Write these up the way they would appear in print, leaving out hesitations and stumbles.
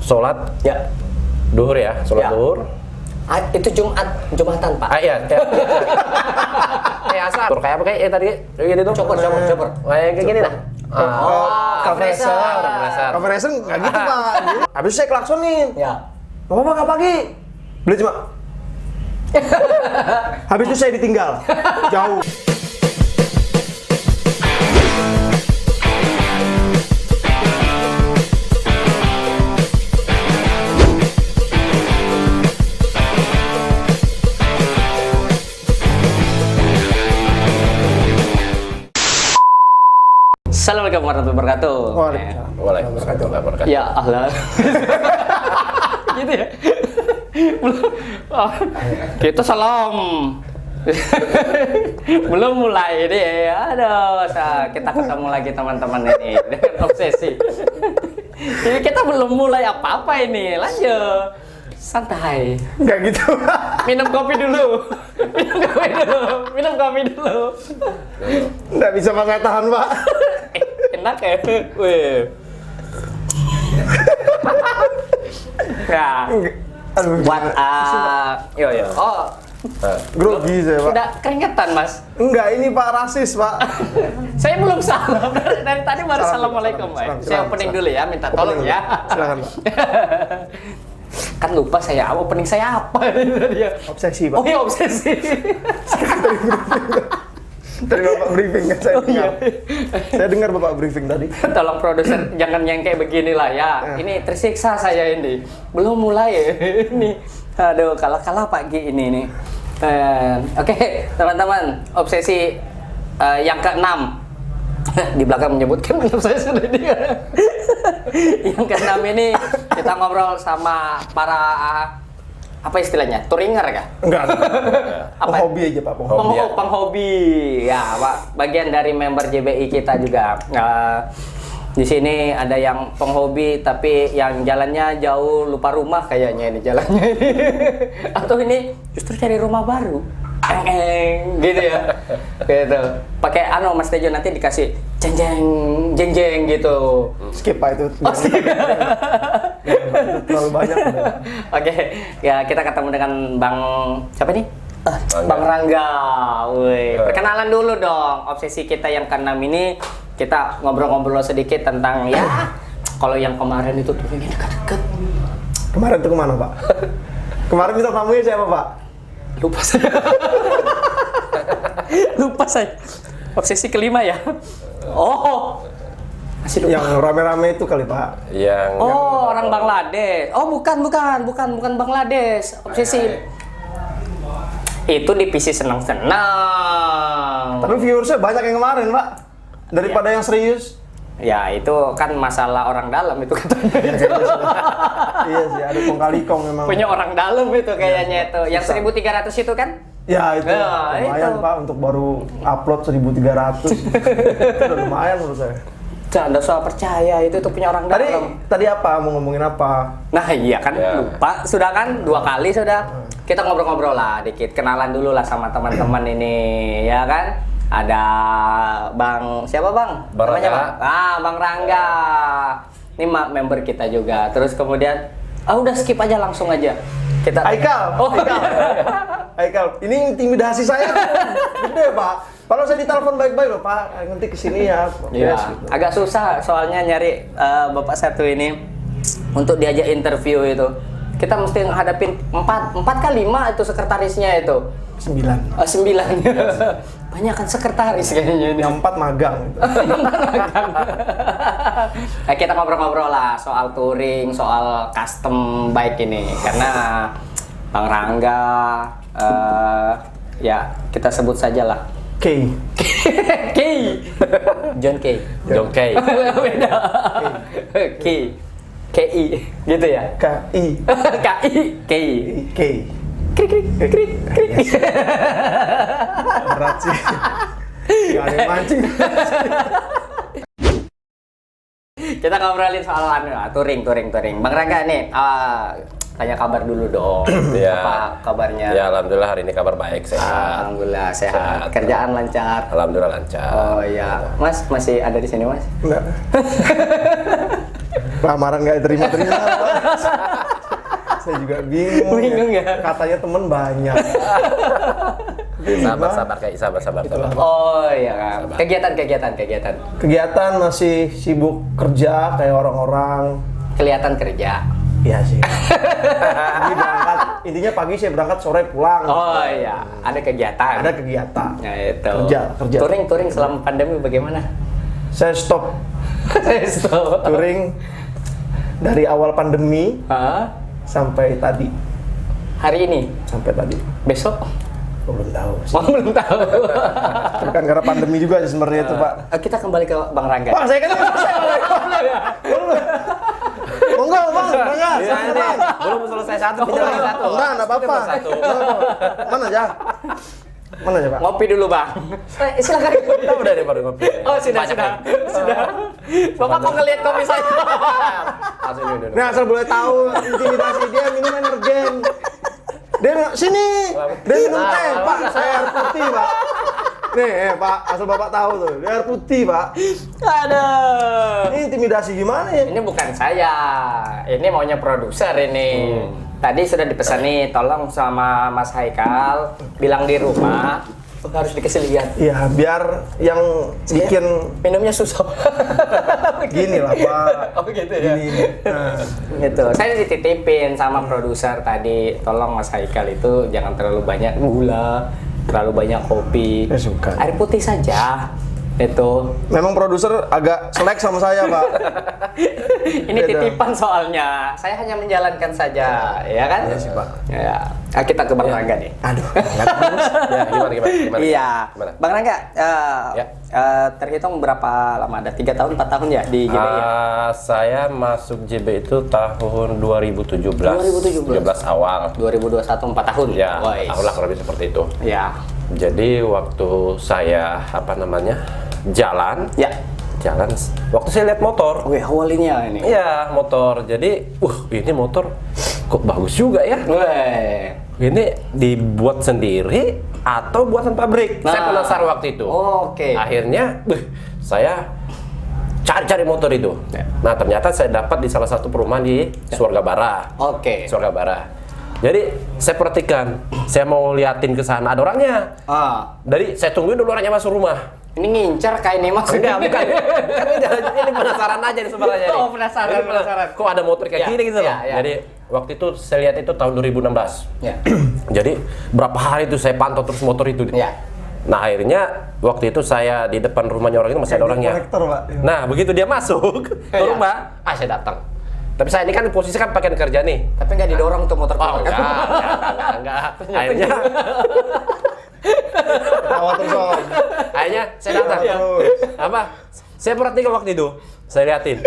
sholat Ya. duhur ya, sholat Ya. duhur. Itu Jumatan, Pak. Iya. Kayak asar. Kayak apa kayak tadi? Gini tuh. Chopper. Kayak gini dah. Compressor. Compressor nggak gitu Pak. Habis itu saya klaksonin. Ya. Bapak nggak pagi. Beli cuma. Habis itu saya ditinggal. Jauh. Assalamualaikum warahmatullahi wabarakatuh. Waalaikumsalam warahmatullahi wabarakatuh. Ya Allah. Gitu ya. Kita salam. Belum mulai ini. Aduh, kita ketemu lagi teman-teman ini dengan obsesi. Jadi kita belum mulai apa-apa ini. Lanjut. Santai. Nggak gitu. Minum kopi dulu. Minum kopi dulu. Nggak bisa Pak, saya tahan Pak. Enak ya? Wih. Nah, Aduh. buat yo. Oh, Grogi saya Pak. sudah keringetan, Mas. Enggak, ini Pak rasis Pak. Saya belum salam. Dari tadi baru Salam, assalamualaikum, salam, Pak. salam, Saya salam. opening dulu ya, minta tolong ya. Silakan Pak. Kan lupa saya opening saya apa tadi ya. Obsesi Pak. Oh iya, obsesi. Tadi Bapak briefing kan saya dengar. Saya dengar Bapak briefing tadi. Tolong produser jangan yang kayak beginilah ya. Ini tersiksa saya ini. Belum mulai ini. Aduh, kalah pagi ini nih. Oke, teman-teman, obsesi yang ke-6. Di belakang menyebutkan saya sudah dia. Yang ke-6 ini kita ngobrol sama para apa istilahnya? Touringer kah? Enggak. Apa? Hobi aja Pak. Hobi. Penghobi. Ya, Pak. Bagian dari member JBI kita juga. Di sini ada yang penghobi tapi yang jalannya jauh lupa rumah kayaknya ini jalannya ini. Atau ini justru cari rumah baru. Gitu ya. Gitu. Pakai Mas Tejo nanti dikasih jeng gitu. Skip Pak itu. Terlalu banyak. Oke, ya kita ketemu dengan Bang siapa nih? Bang Rangga. Woi, perkenalan dulu dong. Obsesi kita yang ke-6 ini kita ngobrol-ngobrol sedikit tentang ya kalau yang kemarin itu tuh ini dekat-dekat. Kemarin tuh kemana Pak? Kemarin kita tamunya siapa Pak? Lupa saya. Obsesi kelima ya. Oh. Masih lupa. Yang rame-rame itu kali Pak. Orang Bangladesh. Oh, bukan Bangladesh. Obsesi. Itu di PC senang-senang. Tapi viewersnya banyak yang kemarin Pak. Daripada yang serius. Ya, itu kan masalah orang dalam itu katanya. Iya sih, ada kong kali kong memang. Punya orang dalam itu kayaknya itu. Yang 1.300 itu kan? Ya itu Nah, lumayan itu. Pak untuk baru upload 1.300. Itu udah lumayan menurut saya. Jangan soal percaya itu tuh punya orang dalam. Tadi apa? Mau ngomongin apa? Nah iya kan lupa. Sudah kan 2 kali sudah. Kita ngobrol-ngobrol lah dikit. Kenalan dulu lah sama teman-teman ini ya kan. Ada Bang siapa Bang? Bang Namanya Rangga. Bang? Bang Rangga. Ini member kita juga. Terus kemudian udah skip aja langsung aja. Kita Aikal. Oh Aikal. Aikal. Ini intimidasi saya gede Pak. Kalau saya ditelepon baik-baik loh Pak, nanti kesini ya. Iya, Yes, gitu. agak susah soalnya nyari bapak satu ini untuk diajak interview itu. Kita mesti ngadapin 4 kali 5 itu sekretarisnya itu. 9. 9. Banyak kan sekretaris kayaknya ini. Yang 4 magang. Kita ngobrol-ngobrol lah soal touring, soal custom bike ini. Karena Bang Rangga, ya kita sebut saja lah. K. John K. Beda. K. KI gitu ya. KI. KI. K. Krik. Berat sih. Gak ada yang mancing. Kita ngobrolin soal touring. Bang Rangga nih, tanya kabar dulu dong. Iya. Apa kabarnya? Ya alhamdulillah hari ini kabar baik, sehat. Alhamdulillah sehat. Kerjaan lancar. Alhamdulillah lancar. Oh iya, Mas masih ada di sini Mas? Enggak. lamaran nggak terima-terima. Saya juga bingung. Bingung ya? Katanya temen banyak. Sabar kayak sabar. Oh iya kan. Kegiatan. Kegiatan masih sibuk kerja kayak orang-orang. Kelihatan kerja. Iya sih. Ini berangkat, intinya pagi saya berangkat, sore pulang. Oh iya, ada kegiatan. Ada kegiatan. Ya itu. Kerja. Touring selama pandemi bagaimana? Saya stop Stop. touring dari awal pandemi Hah? sampai tadi. Hari ini? Sampai tadi. Besok? Belum tahu sih. Oh, belum tahu. Bukan karena pandemi juga sih sebenarnya itu, Pak. Kita kembali ke Bang Rangga. Pak, saya kan Oh enggak, Bang. Enggak. Iya, nih. Belum selesai satu, pindah lagi satu. Enggak apa-apa. Satu. Mana aja? Mana aja, Pak? Ngopi dulu, Bang. Silakan. Kita udah deh baru ngopi. Oh, sudah. Bapak kok ngeliat kopi saya? Langsung dulu. Nah, asal boleh tahu intimidasi dia minum energen. Dia sini. Dia minum teh, Pak. Saya air putih, Pak. Nih, Pak, asal Bapak tahu tuh. Dia air putih, Pak. Aduh. Ini intimidasi gimana ya? Ini bukan saya. Ini maunya produser ini. Tadi sudah dipesan nih, tolong sama Mas Haikal bilang di rumah harus dikasih lihat. Iya, biar yang bikin Minumnya susah. gini lah, Pak. Oh gitu ya. Gini. Nah, Gitu. Saya dititipin sama produser tadi, tolong Mas Haikal itu jangan terlalu banyak gula, terlalu banyak kopi. Saya suka. Air putih saja. Itu. memang produser agak selek sama saya, Pak. Ini Beda. titipan soalnya. Saya hanya menjalankan saja, ya kan? Iya sih, Pak. Ya. Nah, kita ke Bang Rangga nih. Aduh, nggak terus. Ya, gimana? Iya. Gimana? Bang Rangga, Ya. terhitung berapa lama? Ada 3 tahun, 4 tahun ya di JB ya? Saya masuk JB itu tahun 2017. 17 awal. 2021 4 tahun. Ya, Wais. tahun lah kurang lebih seperti itu. Ya. Jadi waktu saya jalan, waktu saya lihat motor. Wih, awalnya ini. Iya, motor. Jadi, ini motor kok bagus juga ya. Wih. Ini dibuat sendiri atau buatan pabrik? Saya Nah. penasaran waktu itu. Oke. Akhirnya, saya cari-cari motor itu. Ya. Nah, ternyata saya dapat di salah satu perumahan di Surga Bara. Oke. Surga Bara. Jadi, saya perhatikan. Saya mau liatin ke sana, ada orangnya. Jadi, saya tungguin dulu orangnya masuk rumah. Ini ngincar kayak ini mas. Enggak, bukan. Ini penasaran aja nih sebenarnya. Oh, penasaran. Kok ada motor kayak Ya, gini gitu loh. ya. Jadi waktu itu saya lihat itu tahun 2016. Ya. Jadi berapa hari itu saya pantau terus motor itu. Ya. Nah akhirnya waktu itu saya di depan rumahnya orang itu masih ada orangnya. Kolektor, Pak. Nah begitu dia masuk ke Ya. rumah, saya datang. Tapi saya ini kan posisi kan pakaian kerja nih. Tapi nggak didorong tuh motor Oh keluar, kan? enggak. Akhirnya Tawa terus, Om. akhirnya saya datang. Iya. Apa? Saya perhatikan waktu itu. Saya liatin.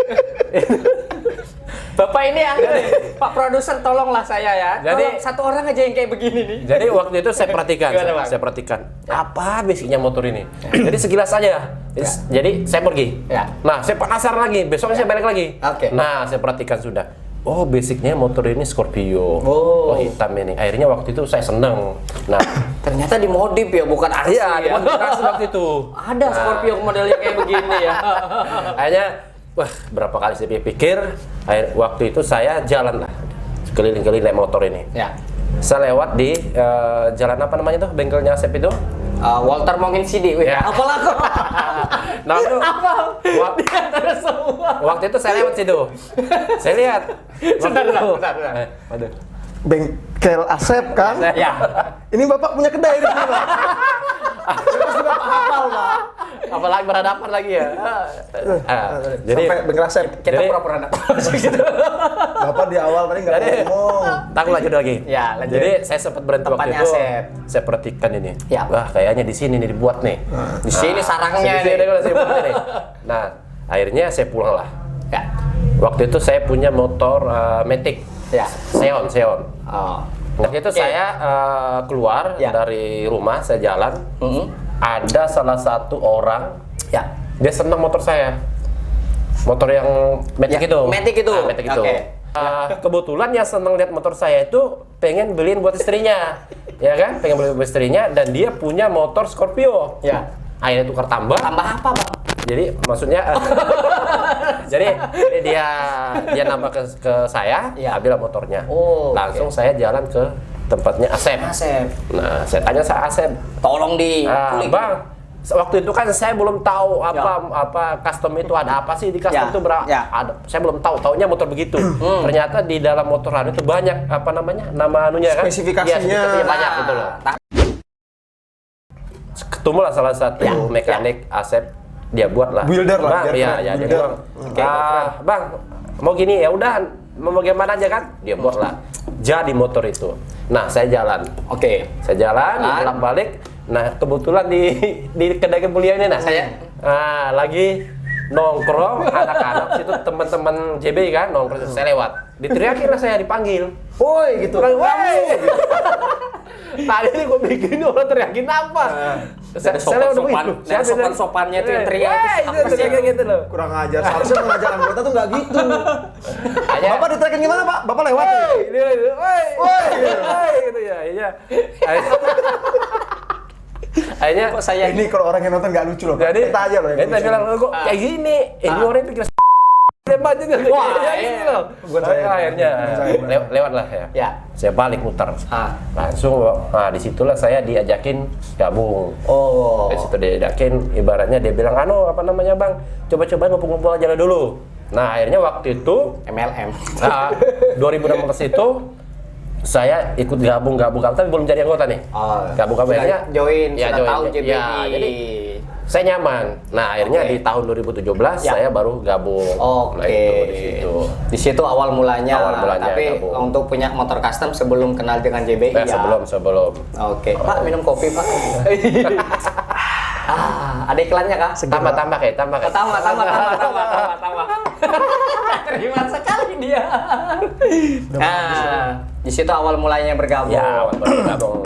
Bapak ini ada nih, Pak produser tolonglah saya ya. Jadi- Tolong satu orang aja yang kayak begini nih. Jadi waktu itu saya perhatikan, Gimana, Bang? saya perhatikan apa basicnya motor ini. Jadi sekilas saja. Jadi saya pergi. Ya. Nah, saya penasaran lagi. Besoknya saya balik lagi. Oke. Nah, saya perhatikan sudah. Oh, basicnya motor ini Scorpio. Oh. Hitam ini. Akhirnya waktu itu saya seneng. Nah, Ternyata dimodif ya, bukan asli iya, ya. dimodifikasi waktu itu. Ada Scorpio modelnya kayak begini ya. Akhirnya, berapa kali saya pikir. Waktu itu saya jalan lah, keliling-keliling naik motor ini. Ya. Saya lewat di jalan apa namanya tuh, bengkelnya Asep itu. Walter Mongin CD, wih. Ya. Apalah kok. Nah, itu Apa? Wak- Di antara semua. waktu itu saya lewat situ. Saya lihat. Bentar. Aduh. Bengkel Asep kan? Ya. Ini Bapak punya kedai di sini, Pak. Pasti Bapak hafal, Pak. Apalagi berhadapan lagi ya. Jadi Sampai bengkel Asep. Kita Jadi- pura-pura anak gitu. Bapak di awal tadi nggak Jadi- ngomong. tak lanjut lagi. Ya, lanjut. Jadi saya sempat berhenti waktu Tempatnya itu. Asep. Saya perhatikan ini. Ya. Wah, kayaknya di sini nih dibuat nih. Di sini sarangnya Di sini nih. kalau saya buat nih. Nah, akhirnya saya pulang lah. Ya. Waktu itu saya punya motor Matic. Ya. Xeon. Oh. Waktu itu Oke. saya keluar Ya. dari rumah, saya jalan. Mhm. Ada salah satu orang, Ya. dia senang motor saya. Motor yang Matic Ya, itu. Matic itu. Nah, Matic itu. Oke. Kebetulan yang senang lihat motor saya itu pengen beliin buat istrinya. Ya kan? Pengen beliin buat istrinya dan dia punya motor Scorpio. Ya. Akhirnya tukar tambah. Tambah apa, Bang? Jadi maksudnya Jadi dia nambah ke saya, Iya. ambil motornya. Oh, Langsung saya jalan ke tempatnya Asep. Asep, Nah, saya tanya sama Asep, tolong dikulik. Bang, waktu itu kan saya belum tahu apa custom itu ada apa sih di custom Ya, itu berapa? ya. Saya belum tahu, taunya motor begitu. Ternyata di dalam motoran itu banyak apa namanya? Nama anunya kan? Spesifikasinya. Iya, spesifikasinya banyak Nah, gitu loh. Ketemulah salah satu mekanik Asep, dia buat lah. Builder lah, Bang, biar iya, keren, ya, dia builder. bilang, Bang, mau gini ya udah, mau bagaimana aja kan? Dia buat lah. Jadi motor itu. Nah, saya jalan. Oke. Saya jalan, pulang balik. Nah, kebetulan di kedai kemuliaan ini, nah saya lagi nongkrong anak-anak situ teman-teman JB kan nongkrong, saya lewat. Diteriakin lah saya dipanggil. Woi gitu. Woi. Tadi ini gue bikin orang teriakin apa? Dari sopan-sopannya itu yang teriak itu apa sih? Kayak gitu loh. Kurang ajar. Seharusnya mengajak anggota tuh nggak gitu. Bapak diterakin gimana Pak? Bapak lewat. Woi, gitu ya. Iya. Akhirnya Kok saya Ini kalau orang yang nonton nggak lucu loh. Pak. jadi Kita aja loh yang kita lucu. bilang kok kayak gini. Ini orang pikir hebat itu. Wah, gitu loh. Bukan saya. Akhirnya Bukan saya. lewat lah ya. Ya. Saya balik muter. Langsung disitulah saya diajakin gabung. Oh. Dari situ diajakin, ibaratnya dia bilang, apa namanya Bang, coba-coba ngumpul-ngumpul aja dulu. Nah akhirnya waktu itu, MLM. 2016 itu, saya ikut gabung, tapi belum jadi anggota nih. Gabung akhirnya, join, ya sudah join. tahu JBI. Ya, jadi saya nyaman. Nah akhirnya di tahun 2017 saya baru gabung. Nah, Oke. itu di situ. Di situ awal mulanya. Awal mulanya Tapi gabung. untuk punya motor custom sebelum kenal dengan JBI ya. Sebelum. Oke. Pak minum kopi Pak. Ada iklannya kah? Tambah kayak. Tambah. Terima sekali dia. Nah, di situ awal mulanya bergabung. Ya, awal bergabung.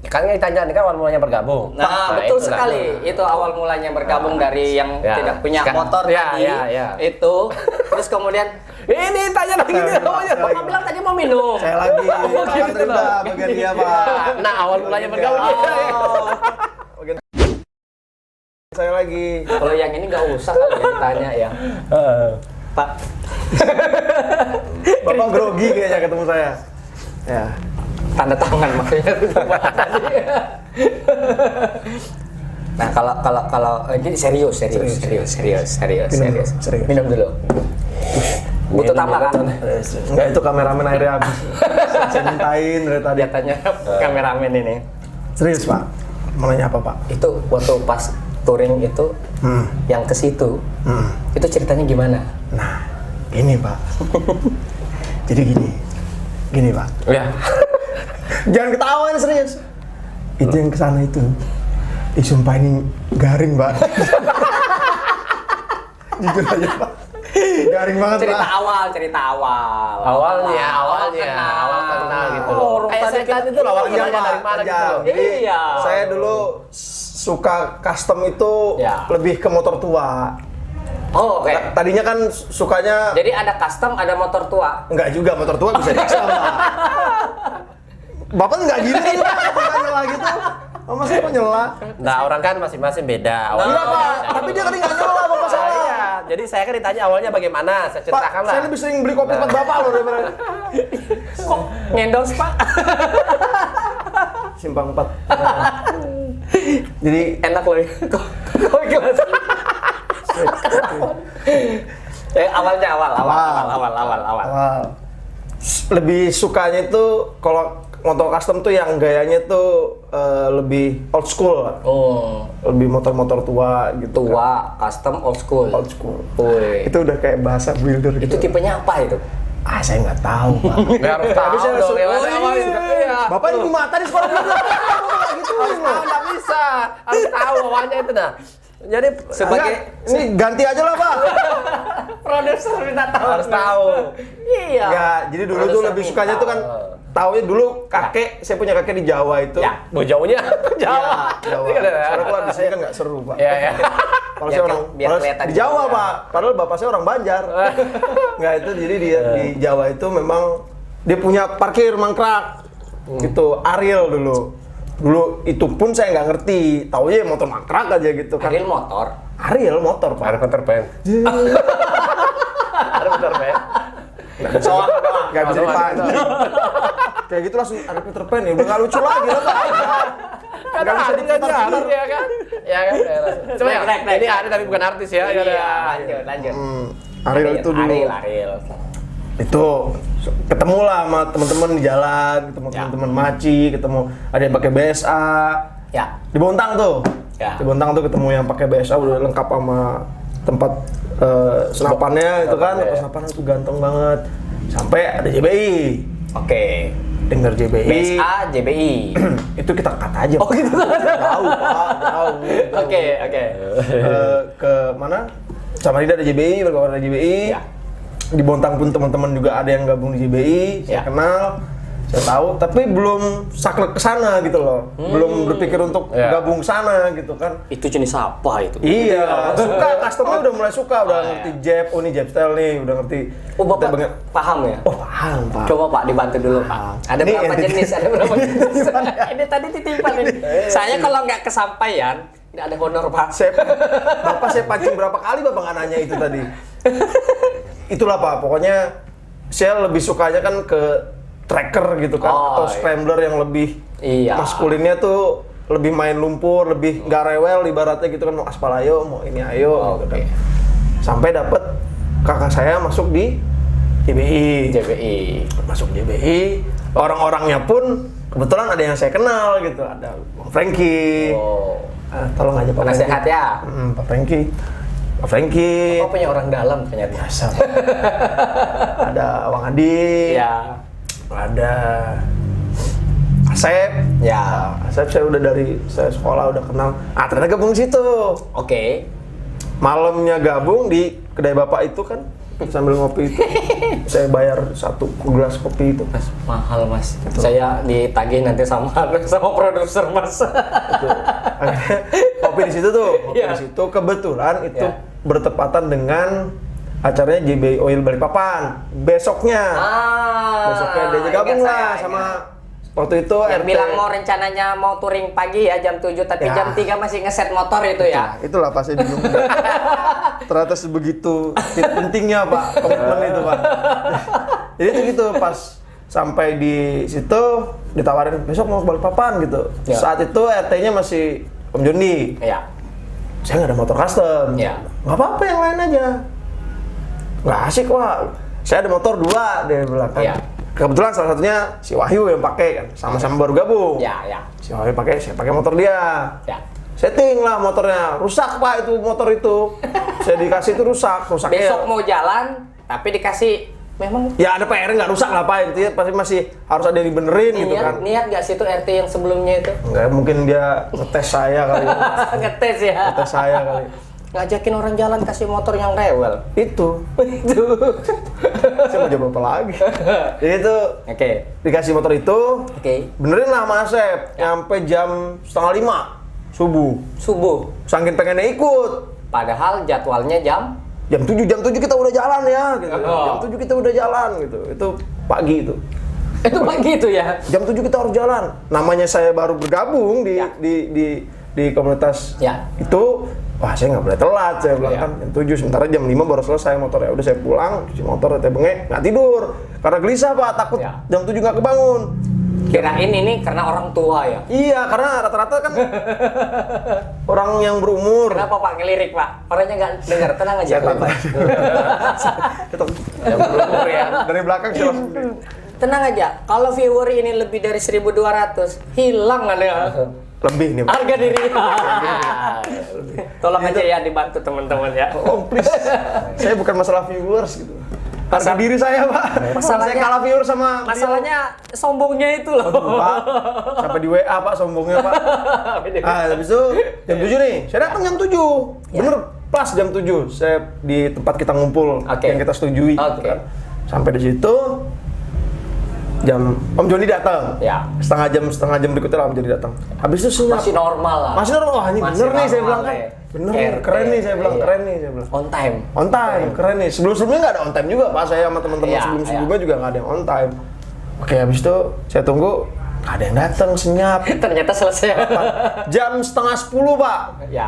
Kan ditanya nih kan awal mulanya bergabung. Nah, betul itulah. sekali. Itu awal mulanya bergabung dari yang Ya. tidak punya Sekarang- motor ya, tadi. ya. Itu terus kemudian Ini tanya lagi nih namanya. Bapak bilang tadi mau minum. Saya lagi. Pak terima bagian dia Pak. Nah, awal mulanya bergabung. Oh. Saya lagi. Kalau yang ini nggak usah kali ya ditanya ya. Pak. Bapak grogi kayaknya ketemu saya. Ya. Tanda tangan makanya tadi. Nah, kalau ini serius. Minum dulu. Butuh tambah kan? Enggak, itu kameramen akhirnya habis. Saya mintain dari tadi. Dia tanya kameramen ini. Serius Pak. Mau nanya apa Pak? Itu waktu pas touring itu yang ke situ. Itu ceritanya gimana? Nah, gini Pak. Jadi gini Pak. Ya. Jangan ketawa ini serius. Itu yang kesana itu. Sumpah ini garing Pak. Jujur aja Pak. Garing banget Cerita Pak. awal. Awalnya kenal gitu loh. Saya tadi itu awal Iya, kenalnya Pak. dari mana gitu Panjang. loh. Jadi, Iya. saya dulu suka custom itu Ya. lebih ke motor tua. Oh, oke. Tadinya kan sukanya Jadi ada custom, ada motor tua. enggak juga motor tua bisa di custom Pak. Bapak enggak gini nih Pak, Bapak nyela gitu. Mama saya kok nyela? Nah, orang kan masing-masing beda awalnya. Iya Pak, tapi dia tadi nggak nyela Bapak salah. Iya. Jadi saya kan ditanya awalnya bagaimana, saya Pak, ceritakan lah. saya lebih sering beli kopi tempat Bapak loh daripada Kok ngendorse, Pak? Simpang 4. Jadi Enak loh. Kok ikhlas? Awalnya awal. Lebih sukanya itu kalau motor custom tuh yang gayanya tuh lebih old school, Oh, lebih motor-motor tua gitu. tua, custom, old school. Old school. Woi. Itu udah kayak bahasa builder Itu gitu. tipenya apa itu? Ah, saya nggak tahu, Pak. Nggak harus tahu Tapi saya dong. suka- Yang ada Oh, awalnya iya. iya. Bapak ini di mata nih sekolah builder. Gitu Harus tahu, nggak bisa. Harus tahu awalnya itu nah. Jadi Sebagai ini ganti aja lah, Pak. produser minta tahu. harus tahu. Iya. Ya, jadi dulu tuh Produser lebih minta. sukanya tuh kan taunya dulu kakek, saya punya kakek di Jawa itu. Ya. Mau jauhnya Jawa. Jawa. Soalnya kalau di sini kan nggak seru, Pak. Iya, ya. Kalau saya orang biar kalau kelihatan di Jawa, juga. Pak. Padahal bapak saya orang Banjar. Nggak itu jadi dia di Jawa itu memang dia punya parkir mangkrak. Gitu, Ariel dulu. Dulu itu pun saya nggak ngerti. Taunya motor mangkrak aja gitu kan. Ariel motor. Ariel motor, Pak. Ada counterpan. ada Peter Pan. Soal doang, nggak bisa Doang, dipancing. Kayak gitu langsung ada Peter Pan ya, udah nggak lucu lagi lah Pak. Nggak bisa diputar-putar. ya kan? Ya kan? Coba ya, Next. ini Ari tapi bukan artis ya. Iya, lanjut. Ariel itu dulu. Ariel. Itu ketemu lah sama teman-teman di jalan, ketemu teman-teman Maci, ketemu ada yang pakai BSA. Ya. Di Bontang tuh. Ya. Di Bontang tuh ketemu yang pakai BSA udah lengkap sama tempat senapannya itu kan, tempat senapannya tuh ganteng banget. Sampai ada JBI. Oke. Dengar JBI. BSA, JBI. Itu kita kata aja. Oh gitu. Jauh Pak, jauh. Oke. Ke mana? Samarinda ada JBI, berkawan ada JBI. Ya. Di Bontang pun teman-teman juga ada yang gabung di JBI, saya Ya. kenal, saya tahu, tapi belum saklek ke sana gitu loh. Belum berpikir untuk Ya. gabung sana gitu kan. Itu jenis apa itu? Iya, suka, customer udah mulai suka, udah Oh, ngerti iya. jab, oh ini jab style nih, udah ngerti. Oh, Bapak Kita banget. paham ya? Oh paham Pak. Coba Pak dibantu dulu Pak. Ada Ini berapa yang jenis? Ada berapa jenis? Ini tadi titipan ini. Saya kalau nggak kesampaian, tidak ada honor Pak. Bapak saya pancing berapa kali Bapak nggak nanya itu tadi. Itulah Pak, pokoknya saya lebih sukanya kan ke tracker gitu kan, Oh, atau iya. scrambler yang lebih Iya. maskulinnya tuh lebih main lumpur, lebih nggak rewel ibaratnya gitu kan, mau aspal ayo, mau ini ayo gitu kan. Oke. Sampai dapet kakak saya masuk di JBI. JBI. Masuk JBI, orang-orangnya pun kebetulan ada yang saya kenal gitu, ada Bang Franky. Oh. Tolong aja Pak Penasehat Franky. ya. Pak Franky. Pak Franky. Apa punya orang dalam ternyata? Biasa. Ada Bang Adi. Ya. Ada Asep. Ya. Asep saya udah dari saya sekolah udah kenal. Ternyata gabung di situ. Oke. Malamnya gabung di kedai bapak itu kan sambil ngopi itu. Saya bayar 1 gelas kopi itu. Mas, mahal Mas. Saya ditagih nanti sama produser Mas. Itu. Akhirnya kopi di situ tuh. Kopi Iya. di situ kebetulan itu Iya. bertepatan dengan acaranya JBI Oil Balikpapan. Besoknya. Besoknya dia gabung ingat lah saya, sama ingat. waktu itu Yang RT. bilang mau rencananya mau touring pagi ya jam 7 tapi Ya. jam 3 masih ngeset motor itu ya. Itulah pas saya bingung. Ternyata sebegitu pentingnya Pak komitmen itu Pak. Jadi itu gitu pas sampai di situ ditawarin besok mau ke Balikpapan gitu. Ya. Saat itu RT-nya masih Om Jondi. Iya. Saya nggak ada motor custom. Ya. Nggak apa-apa yang lain aja. Nggak asik Wak. Saya ada motor 2 dia bilang kan. Ya. Kebetulan salah satunya si Wahyu yang pakai kan, sama-sama baru gabung. Ya, ya. Si Wahyu pakai, saya pakai motor dia. Ya. Setting lah motornya, rusak Pak itu motor itu. Saya dikasih itu rusak. Besok mau jalan tapi dikasih memang Ya ada PR nggak rusak lah Pak, intinya pasti masih harus ada yang dibenerin gitu kan. niat nggak sih itu RT yang sebelumnya itu? Enggak, mungkin dia ngetes saya kali. Ngetes ya. Ngetes saya kali. Ngajakin orang jalan kasih motor yang rewel. Itu. Itu. Saya mau coba apa lagi. Jadi itu Oke. dikasih motor itu, Oke. benerin lah Mas Asep, nyampe jam 4:30 subuh. Subuh. Saking pengennya ikut. Padahal jadwalnya jam Jam 7 kita udah jalan ya gitu. Oh. Jam 7 kita udah jalan gitu. Itu pagi itu. itu pagi itu ya. Jam 7 kita harus jalan. Namanya saya baru bergabung di Ya. di komunitas Ya. itu. Wah, saya nggak boleh telat. Saya bilang Ya. kan jam 7, sementara jam 5 baru selesai motornya. Udah saya pulang, cuci motor, teh bengek, nggak tidur. Karena gelisah Pak, takut Ya. jam 7 nggak kebangun. Kirain ini karena orang tua ya. Iya, karena rata-rata kan orang yang berumur. Kenapa Pak ngelirik Pak? Orangnya nggak dengar, tenang aja. Saya takut. Yang berumur ya. Dari belakang saya langsung Tenang aja, kalau viewer ini lebih dari 1.200, hilang Anda lebih nih Pak. harga diri. Tolong aja ya dibantu teman-teman ya. Oh please, saya bukan masalah viewers gitu. Harga diri saya Pak. Masalahnya- Saya kalah viewer sama beliau. Masalahnya sombongnya itu loh. Pak, sampai di WA Pak sombongnya Pak. Habis itu jam 7 nih, saya datang jam 7. Bener pas jam 7, saya di tempat kita ngumpul Oke. yang kita setujui gitu Oke. kan. Sampai di situ jam Om Joni datang. Ya. Setengah jam berikutnya lah Om Joni datang. Habis itu senyap. Masih normal lah. Masih normal. Wah, ini Masih bener nih saya normal bilang kan. ya. Bener nih, RT, keren nih saya bilang, iya. keren nih saya bilang. On time. On time, keren nih. Sebelum-sebelumnya nggak ada on time juga Pak, saya sama teman-teman Iya, sebelum-sebelumnya juga nggak ada yang on time. Oke, habis itu saya tunggu, nggak ada yang datang, senyap. Ternyata selesai. Jam setengah 10 Pak, Ya.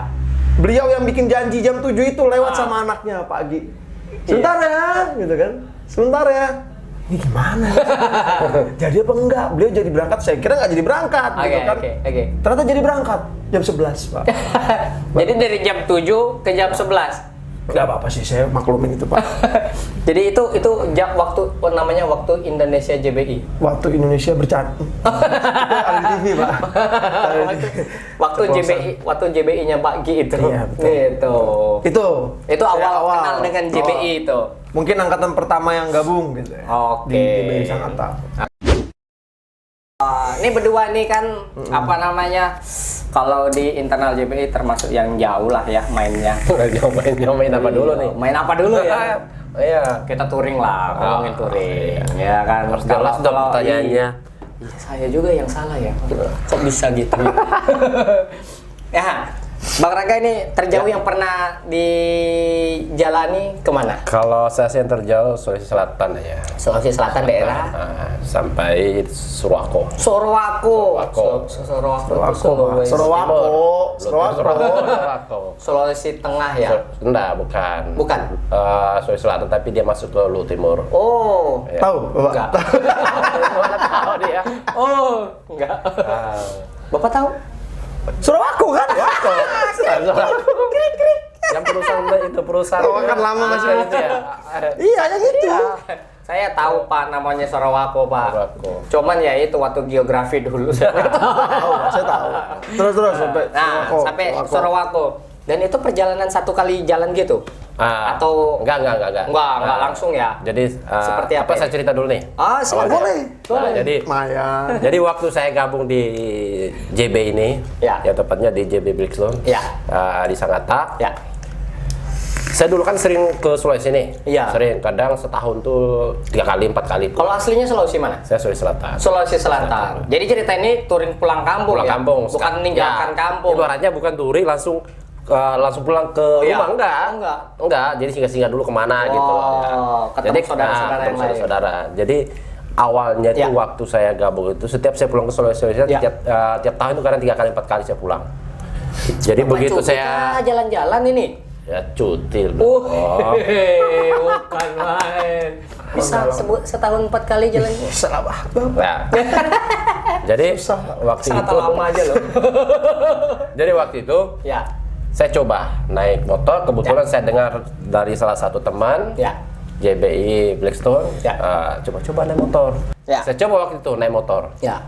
beliau yang bikin janji jam 7 itu lewat sama anaknya Pak Agi. sebentar ya, gitu kan. Sebentar ya. Ini gimana? Jadi apa enggak? Beliau jadi berangkat, saya kira nggak jadi berangkat, gitu kan. Oke. Ternyata jadi berangkat jam 11, Pak. Jadi dari jam 7 ke jam 11. Nggak apa-apa sih, saya maklumin itu, Pak. Jadi itu jam waktu namanya waktu Indonesia JBI. Waktu Indonesia bercanda. Ada di TV, Pak. Ada di TV. Waktu JBI-nya Pak Gi itu. Iya, betul. Itu Saya awal kenal dengan JBI itu. Mungkin angkatan pertama yang gabung gitu ya. Oke. Di JBI Sangatta. Ini berdua nih kan apa namanya? Kalau di internal JBI termasuk yang jauh lah ya mainnya. Main apa dulu nih? Main apa dulu ya? Iya. Kita touring lah, ngomongin touring. Ya kan. Harus jelas dong pertanyaannya. Iya, saya juga yang salah ya. Kok bisa gitu? Ya, Bang Rangga ini terjauh yang pernah dijalani kemana? Kalau saya sih yang terjauh Sulawesi Selatan ya. Sulawesi Selatan daerah Sampai Surwako. Sorowako. Sulawesi Tengah ya? Enggak, bukan. Bukan? Sulawesi Selatan, tapi dia masuk ke Lu Timur. Oh, Ya. Tahu, Bapak? enggak. Mana tahu dia? Oh, enggak. Bapak tahu? Surabaya kan? Yang perusahaan Oh, kan lama masih itu ya. Iya, yang itu. Saya tahu Pak, namanya Sorowako Pak. Sorowako. Cuman ya itu waktu geografi dulu. Tahu, saya tahu. Terus sampai Sampai Sorowako. Dan itu perjalanan satu kali jalan gitu? Atau enggak. Enggak langsung ya? Jadi Seperti apa ya? saya cerita dulu nih. Silakan. boleh. Nah, jadi waktu saya gabung di JB ini, Ya. tepatnya di JB Blackstone, Ya. Di Sangatta. Ya. Saya dulu kan sering ke Sulawesi nih. Iya. Sering, kadang setahun tuh 3 kali, 4 kali. Kalau aslinya Sulawesi mana? Saya Sulawesi Selatan. Sulawesi Selatan. Jadi cerita ini touring pulang kampung Pulang ya? kampung. Bukan meninggalkan kampung. Ibaratnya bukan touring langsung pulang ke iya? rumah, enggak. Jadi singgah-singgah dulu kemana gitu loh. Ya. Ketemu Jadi saudara-saudara yang ketemu lain. saudara. Jadi awalnya itu Ya. waktu saya gabung itu setiap saya pulang ke Sulawesi Ya. tiap tahun itu kadang 3 kali 4 kali saya pulang. Jadi begitu saya jalan-jalan ini. ya cuti loh. Bukan main. Bisa setahun 4 kali jalan. Salah banget. Ya. Jadi waktu Sangat itu lama aja loh. Jadi waktu itu Ya. saya coba naik motor, kebetulan saya dengar dari salah satu teman Ya. JBI Blackstone, Ya. coba naik motor. Ya. Saya coba waktu itu naik motor. Ya.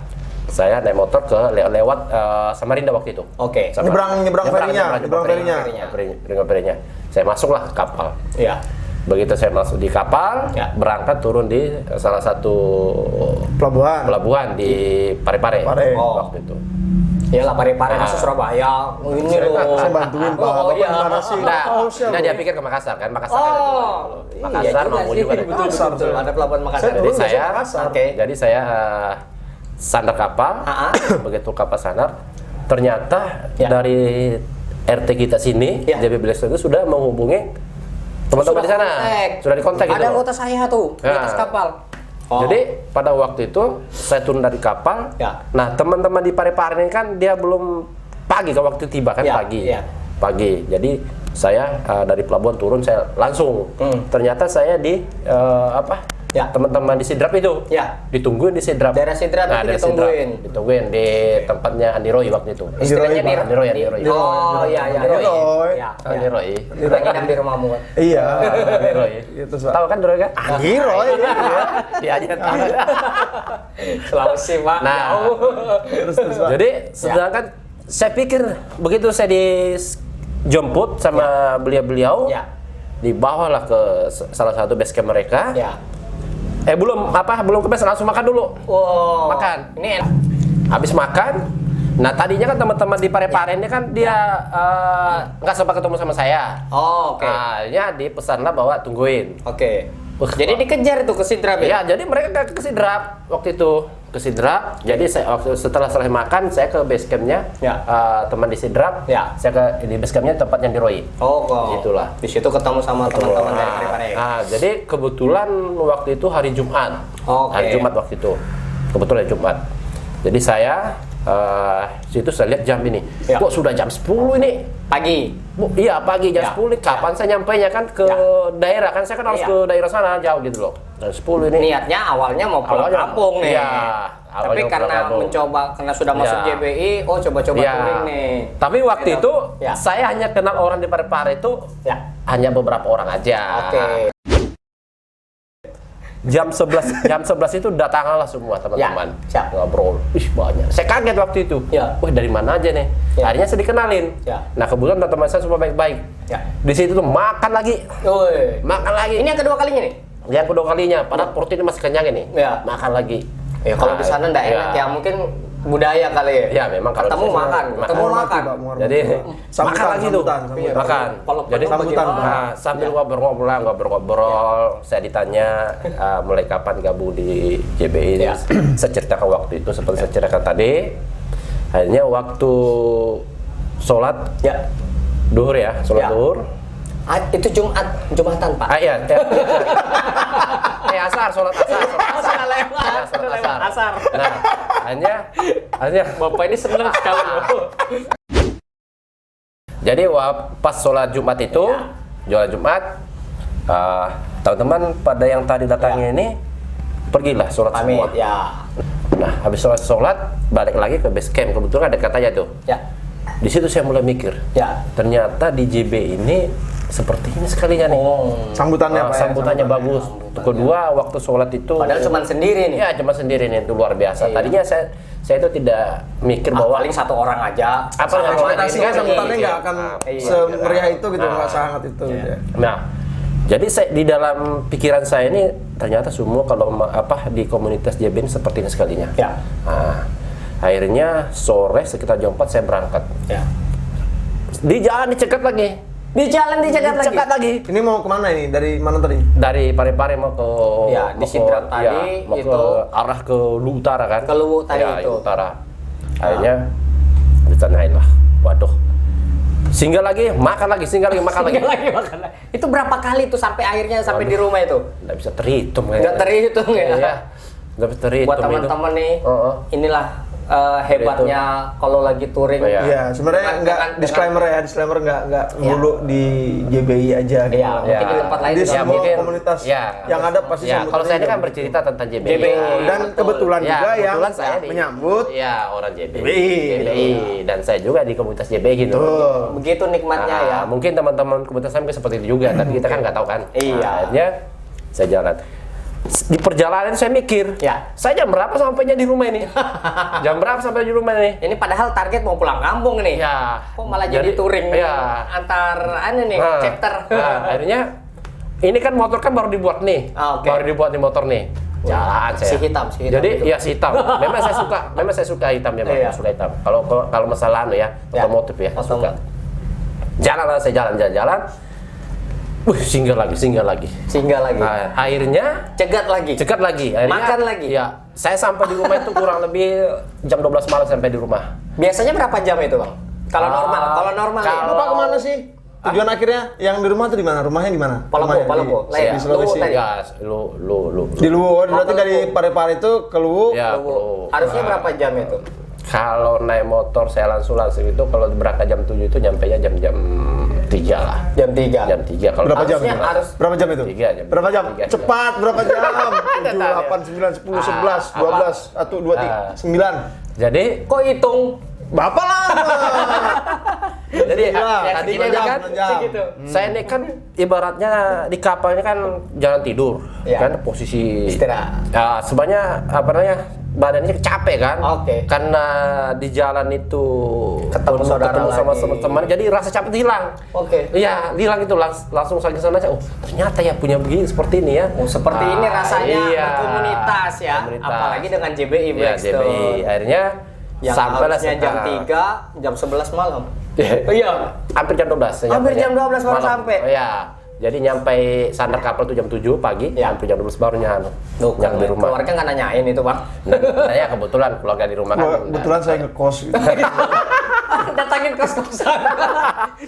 Saya naik motor ke lewat Samarinda waktu itu. Oke. Nyebrang ferinya. Ferinya. Saya masuklah ke kapal. Ya. Begitu saya masuk di kapal, Ya. berangkat turun di salah satu pelabuhan di Parepare waktu itu. Ya lah Parepare masuk Surabaya. Ini loh. Saya bantuin, Pak. Oh, iya. Gimana sih? Nah, dia pikir ke Makassar kan, Makassar kan itu. Makassar iya mau juga. Betul. Ada pelabuhan Makassar. Saya Jadi Makassar. jadi saya sandar kapal. Begitu kapal sandar, ternyata Ya. dari RT kita sini, Ya. JB Blackstone itu sudah menghubungi teman-teman di sana. Sudah dikontak gitu. Ada loh. anggota saya tuh di atas Ya. kapal. Jadi pada waktu itu saya turun dari kapal. Ya. Nah, teman-teman di Parepare ini kan dia belum pagi kan waktu tiba kan Ya, pagi. ya. Pagi. Jadi saya dari pelabuhan turun saya langsung. Ternyata saya di Ya. teman-teman di Sidrap itu. Ya. Ditungguin di Sidrap. Daerah Sidrap itu daerah ditungguin. Sidrap. Ditungguin di tempatnya Andi Roy waktu itu. Istilahnya di Andi Roy. Oh iya. Andi Roy. Ya. Andi Roy. Lagi nginep di rumahmu kan. Iya. Andi Roy. Itu, Pak. Tahu kan Roy kan? Andi Roy. Dia aja tahu. Sulawesi Pak. Nah, Terus, Pak. jadi sedangkan saya pikir begitu saya dijemput sama beliau-beliau, Ya. dibawalah ke salah satu base camp mereka. Ya. Belum ke base, langsung makan dulu. Wow. Makan. Ini enak. Habis makan, nah tadinya kan teman-teman di Parepare ini kan dia nggak sempat ketemu sama saya. Oh, oke. Akhirnya dipesanlah bahwa tungguin. Oke. Jadi dikejar itu ke Sidrap ya? Ya, jadi mereka ke Sidrap waktu itu. Ke Sidrap. Jadi saya setelah selesai makan, saya ke base camp-nya. Ya. Teman di Sidrap. Ya. Saya di base camp-nya tempatnya di Roy. Oh, kok. Itulah. Di situ ketemu sama teman-teman dari Parepare. Jadi kebetulan waktu itu hari Jumat. Oke. Hari Jumat waktu itu. Kebetulan hari Jumat. Jadi saya situ saya lihat jam ini. Ya. Kok sudah jam 10 ini? Pagi. Iya pagi jam Ya, 10. Kapan saya nyampainya kan ke daerah kan saya kan harus Iya. ke daerah sana jauh gitu loh. Jam 10 ini. Niatnya awalnya mau pulang Awalnya- kampung nih. Iya, Tapi awalnya karena pulang kampung. mencoba karena sudah masuk Iya. JBI, oh coba-coba Iya. touring nih. Tapi waktu Gitu. itu Ya. saya hanya kenal orang di Parepare itu Ya. hanya beberapa orang aja. Oke. Jam 11 itu datanglah semua teman-teman. Ya, siap. Ngobrol. Ih, banyak. Saya kaget waktu itu. Ya. Wah, dari mana aja nih? Ya. Akhirnya saya dikenalin. Ya. Nah, kebetulan teman saya semua baik-baik. Ya. Di situ tuh makan lagi. Woi. Makan lagi. Ini yang kedua kalinya nih. Yang kedua kalinya, padahal perut ini masih kenyang ini. Ya. Makan lagi. Ya kalau di sana enggak enak ya, mungkin budaya kali ya. Ya, memang kalau ketemu di sana makan, makan. ketemu Menghormati, makan. Pak, menghormati. Jadi Sambutan, makan lagi tuh. sambutan. Makan. Kalau Jadi ketemu sambutan, bagaimana? Pak. Nah, sambil ngobrol-ngobrol, saya ditanya mulai kapan gabung di JBI. Ya. Saya ceritakan waktu itu seperti saya ceritakan tadi. Akhirnya waktu sholat Ya. duhur ya, sholat Ya. duhur. Itu Jumatan, Pak. Iya. Asar, sholat asar. Salah lewat. Ya, sholat Salah lewat asar. Nah, hanya Bapak ini seneng sekali. jadi pas sholat Jumat itu, sholat Jumat, teman-teman pada yang tadi datangnya ini pergilah sholat semua. Pamit ya. Nah, habis sholat balik lagi ke base camp. Kebetulan ada katanya tuh. Ya. Di situ saya mulai mikir. Ya. Ternyata di JB ini seperti ini sekalinya nih. Sambutannya Pak, ya, Sambutannya bagus. Kedua, waktu sholat itu. Padahal cuma sendiri nih. Ya, cuma sendiri nih, itu luar biasa. Iya. Tadinya saya itu tidak mikir bahwa Paling satu orang aja. Apa Sama yang ekspektasinya Iya, sambutannya iya. nggak akan Iya. semeriah itu gitu, Nah. nggak sehangat itu. Iya. gitu ya. Nah, jadi di dalam pikiran saya ini ternyata semua kalau di komunitas JB ini seperti ini sekalinya. Ya. Nah, akhirnya sore sekitar jam 4 saya berangkat. Ya. Di jalan dicegat lagi. Di jalan dicegat lagi. Cegat lagi. Ini mau kemana ini? Dari mana tadi? Dari Parepare mau ke Ya, di mau ke- Sidrap ya, tadi mau itu ke arah ke Lu Utara kan? Ke Lu tadi ya, itu. Lu Utara. Akhirnya ditanyain lah. Waduh. Singgah lagi, makan lagi, singgah lagi, makan lagi. Tinggal lagi makan lagi. Itu berapa kali tuh sampai akhirnya sampai di rumah itu? Nggak bisa terhitung Nggak terhitung ya. Iya. Nggak bisa terhitung. Buat teman-teman nih, Oh. inilah hebatnya kalau lagi touring. Iya. Iya, sebenarnya nggak disclaimer nggak mulu di JBI aja. gitu. Iya, mungkin di tempat lain Di juga. semua mungkin. komunitas Ya. yang ada pasti Ya, sambutannya kalau saya ini kan JBI. bercerita tentang JBI. JBI. Dan Betul. kebetulan Ya, juga yang kebetulan saya menyambut. Ya, orang JBI. JBI. Dan saya juga di komunitas JBI gitu. Tuh. Begitu nikmatnya ya. Mungkin teman-teman komunitas saya mungkin seperti itu juga, tapi kita kan nggak tahu kan. Iya. Nah, akhirnya saya jalan. Di perjalanan saya mikir, Ya. saya jam berapa sampainya di rumah ini? Jam berapa sampai di rumah ini? Ini padahal target mau pulang kampung nih. Ya. Kok malah jadi touring Iya. antar nih, chapter. Nah, akhirnya ini kan motor kan baru dibuat nih. Ah, oke. Baru dibuat nih motor nih. Jalan saya. Si hitam Jadi itu. ya si hitam. Memang saya suka hitam memang, Iya. suka hitam. Kalau masalah ya, Ya. otomotif ya, Otomotif. suka. Jalan lah saya jalan. Singgah lagi. Singgah lagi. Nah, akhirnya Cegat lagi. cegat lagi. Akhirnya, Makan lagi. Ya, saya sampai di rumah itu kurang lebih jam 12 malam sampai di rumah. Biasanya berapa jam itu, Bang? Kalau normal, kalau normal ya. Bapak kemana sih? Tujuan akhirnya yang di rumah tuh di mana? Rumahnya di mana? Palopo, Rumahnya Palopo. Di, Lah, di Sulawesi. Luwu tadi. Ya, lu. Di Luwu, berarti Oh, dari Luwu. Parepare itu ke Luwu. Ya, Luwu. Harusnya berapa jam itu? Kalau naik motor saya langsung itu kalau berangkat jam 7 itu nyampainya jam 3 lah. Jam 3. Jam 3 kalau Berapa jam? Harusnya harus Berapa jam itu? 3 jam. Berapa jam? 3 jam. Cepat, berapa jam? 7, 8, 9, 10, 11, 12, 1, 2, 3, 9. Jadi kok hitung Bapak lama. jadi Gila, tadinya 9 ini jam, kan 9 jam. segitu. saya ini kan ibaratnya di kapal ini kan jalan tidur Iya. kan posisi Istirahat. ya sebenarnya badannya capek kan. Oke. Karena di jalan itu Ketemu saudara sama lagi. teman, jadi rasa capek itu hilang. Oke. Iya, hilang itu langsung saja sana aja. Oh, ternyata ya punya begini seperti ini ya. Oh, seperti ini rasanya iya. berkomunitas ya. Komunitas. Apalagi dengan JBI Iya, Blackstone. JBI. Akhirnya Yang sampailah harusnya jam 3, jam 11 malam. Iya. Hampir jam 12. saya Hampir nyampainya. jam 12 baru Malam. sampai. Iya. Jadi nyampe sandar kapal tuh jam 7 pagi, Ya. hampir jam 12 baru nyampe di rumah. Keluarga nggak nanyain itu, Bang. Saya kebetulan keluarga di rumah kan. Kebetulan saya ngekos gitu. Datangin kos-kosan.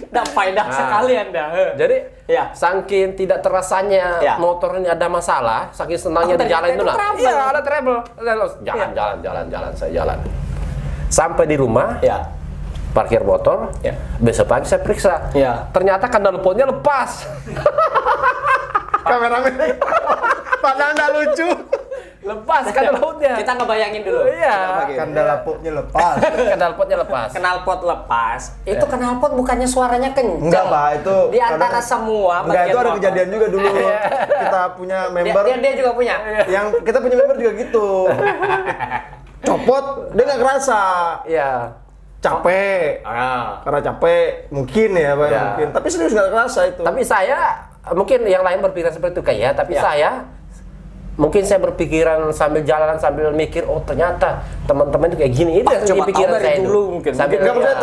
Nggak faedah sekali Anda. Jadi Ya. saking tidak terasanya Ya. motor ini ada masalah, saking senangnya Oh, di jalan ternyata itu itu lah. trouble. Iya, ada trouble. Jalan, saya jalan. Ya. Sampai di rumah, Ya. parkir motor. Ya. Besok pagi saya periksa. Ya. Ternyata knalpotnya lepas. Kameramen. Padahal nggak lucu. Lepas knalpotnya. Kita ngebayangin dulu. Iya. Knalpotnya lepas. Knalpotnya lepas. Knalpot lepas. Itu knalpot bukannya suaranya kencang. Enggak, Pak, itu di antara kadang- semua Enggak, itu ada motor. kejadian juga dulu. Kita punya member Dia juga punya. yang kita punya member juga gitu. Copot, dia nggak kerasa. Iya. Capek. Karena capek, mungkin ya, Pak, Ya. mungkin. Tapi serius nggak kerasa itu. Tapi saya mungkin yang lain berpikiran seperti itu kayak ya, tapi Ya. saya mungkin saya berpikiran sambil jalan sambil mikir, oh ternyata teman-teman itu kayak gini. Itu yang coba jadi pikiran tahu dari saya itu. dulu mungkin. Sambil Enggak, maksudnya ya.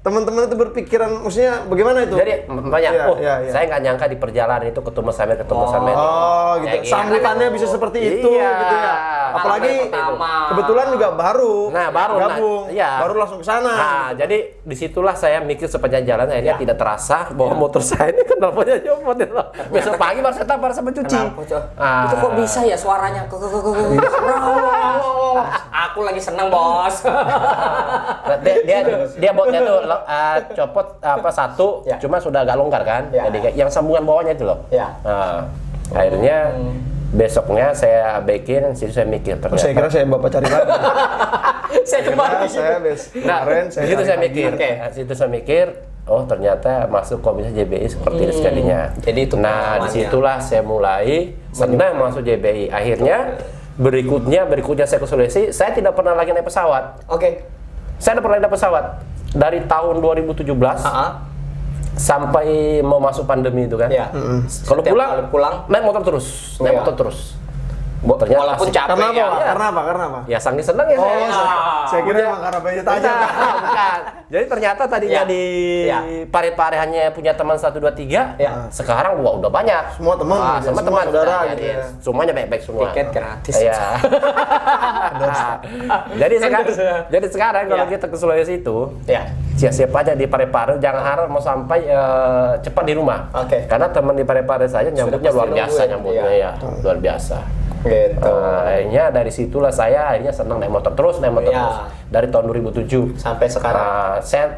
teman-teman itu berpikiran, maksudnya bagaimana itu? Jadi banyak, Iya, oh iya, iya. saya nggak nyangka di perjalanan itu ketemu Samer. Oh, gitu. Ya, gitu. Sambutannya bisa seperti itu, Iya. gitu ya. Apalagi Pertama. kebetulan juga baru. Nah, baru, gabung, iya. baru langsung ke sana. Nah, jadi disitulah saya mikir sepanjang jalan akhirnya Ya. tidak terasa bahwa motor saya ini knalpotnya copot itu. Besok pagi baru saya tampar sama cuci. Knalpot, Cok. Itu kok bisa ya suaranya? Aku lagi senang, Bos. Nah, dia botnya tuh copot apa satu, Ya. cuma sudah agak longgar kan. Ya. Jadi kayak yang sambungan bawahnya itu loh. Ya. Nah, akhirnya besoknya saya bikin, situ saya mikir ternyata. Saya kira saya bapak cari lagi. Saya kembali. Saya kemarin saya Situ cari saya lagi. mikir. Oke. Situ saya mikir, oh ternyata masuk komisi JBI seperti itu sekalinya. Jadi itu nah, pengalamannya. disitulah saya mulai senang masuk JBI. Akhirnya berikutnya saya ke Sulawesi, saya tidak pernah lagi naik pesawat. Oke. Saya tidak pernah naik pesawat dari tahun 2017 sampai mau masuk pandemi itu kan. Ya. Kalau Setiap pulang, kali pulang, naik motor terus, naik Iya. motor terus. Ternyata walaupun asik. capek Karena apa, ya. Pak? Karena apa? Karena apa? Ya saking senang ya Oh, saya. saya kira emang karena banyak tanya. Bukan. Jadi ternyata tadinya Ya. di Ya. Pare-Pare hanya punya teman 1, 2, 3. Ya. Sekarang wah udah banyak. Semua teman, Wah, gitu ya, semua semua teman saudara Nah, gitu jadi ya. semuanya baik-baik semua. Tiket gratis. Iya. jadi sekarang kalau Ya. kita ke Sulawesi itu, Ya. siap-siap aja di Pare-Pare, jangan harap mau sampai cepat di rumah. Oke. Karena teman di Pare-Pare saya nyambutnya pasti luar biasa, nungguin, nyambutnya iya. ya, luar biasa. Gitu. Akhirnya dari situlah saya akhirnya senang naik motor terus Ya. terus dari tahun 2007 Sampai sekarang. saya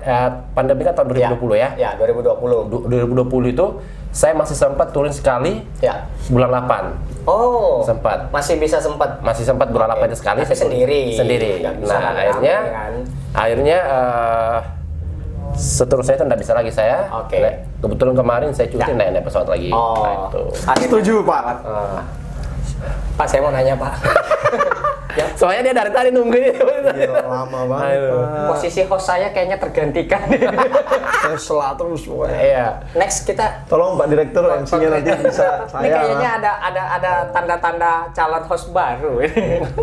pandemi kan tahun 2020 ya. Ya, 2020. 2020 itu saya masih sempat turun sekali Ya. bulan 8. Oh. Sempat. Masih bisa sempat. Masih sempat bulan 8 itu sekali Tapi saya turun. Sendiri. Nggak bisa Nah, rame-rame, akhirnya kan? seterusnya itu nggak bisa lagi saya. Oke. Kebetulan kemarin saya cuti naik pesawat lagi. Oh. Nah, itu. Setuju, Pak. Pak, saya mau nanya, Pak. Soalnya dia dari tadi nungguin. Gila, lama banget, Aduh. Pak. Posisi host saya kayaknya tergantikan. Saya sela terus pokoknya. Iya. Next kita Tolong Pak Direktur MC-nya nanti bisa ini saya. kayaknya ada tanda-tanda calon host baru.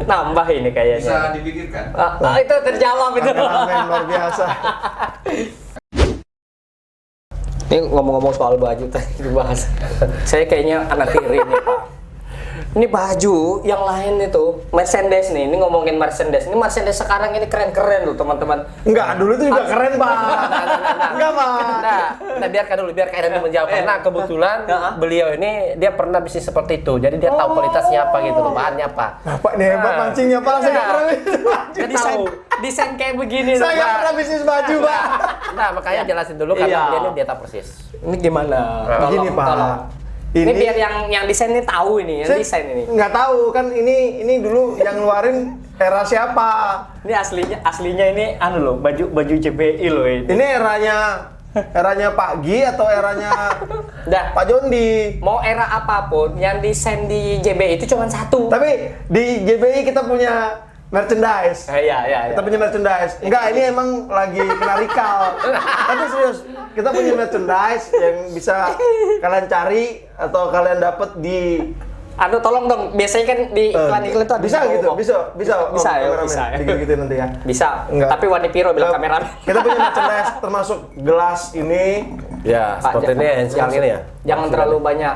Nambah ini kayaknya. Bisa dipikirkan. Itu terjawab itu. Kameramen luar biasa. Ini ngomong-ngomong soal baju tadi dibahas. Saya kayaknya anak tiri nih, Pak. Ini baju yang lain itu Mercedes nih. Ini ngomongin Mercedes. Ini Mercedes sekarang ini keren-keren loh, teman-teman. Enggak, dulu itu juga keren, Pak. Enggak, Pak. Nah, biarkan dulu, biar Kak Eden menjawab. Karena kebetulan beliau ini dia pernah bisnis seperti itu, jadi dia tahu kualitasnya apa gitu loh, bahannya apa. Bapak nih hebat pancingnya, Pak. Saya nggak pernah bisnis baju. Dia tahu. Desain kayak begini Saya loh, nggak Pak. pernah bisnis baju, Pak. Nah, makanya jelasin dulu karena Iya. dia tahu persis. Ini gimana? Begini, Pak. Ini biar yang desain ini tahu ini, yang Saya desain ini. nggak tahu kan ini dulu yang ngeluarin era siapa? Ini aslinya ini anu loh, baju JBI loh ini. Ini eranya Pak Gi atau eranya Dah, Pak Jondi? mau era apapun yang desain di JBI itu cuma satu. Tapi di JBI kita punya merchandise. Iya. Kita punya merchandise. Enggak, ini emang lagi kena recall. Tapi serius, kita punya merchandise yang bisa kalian cari atau kalian dapat di Aduh, tolong dong. Biasanya kan di iklan-iklan itu ada bisa logo. gitu, bisa Bisa ya, kameramen. bisa ya. Gitu nanti ya. Bisa. Enggak. Tapi Wani Piro bilang kameramen. Kita punya merchandise termasuk gelas ini. Ya, Pak, seperti ini yang sekarang ini ya. Jangan terlalu banyak.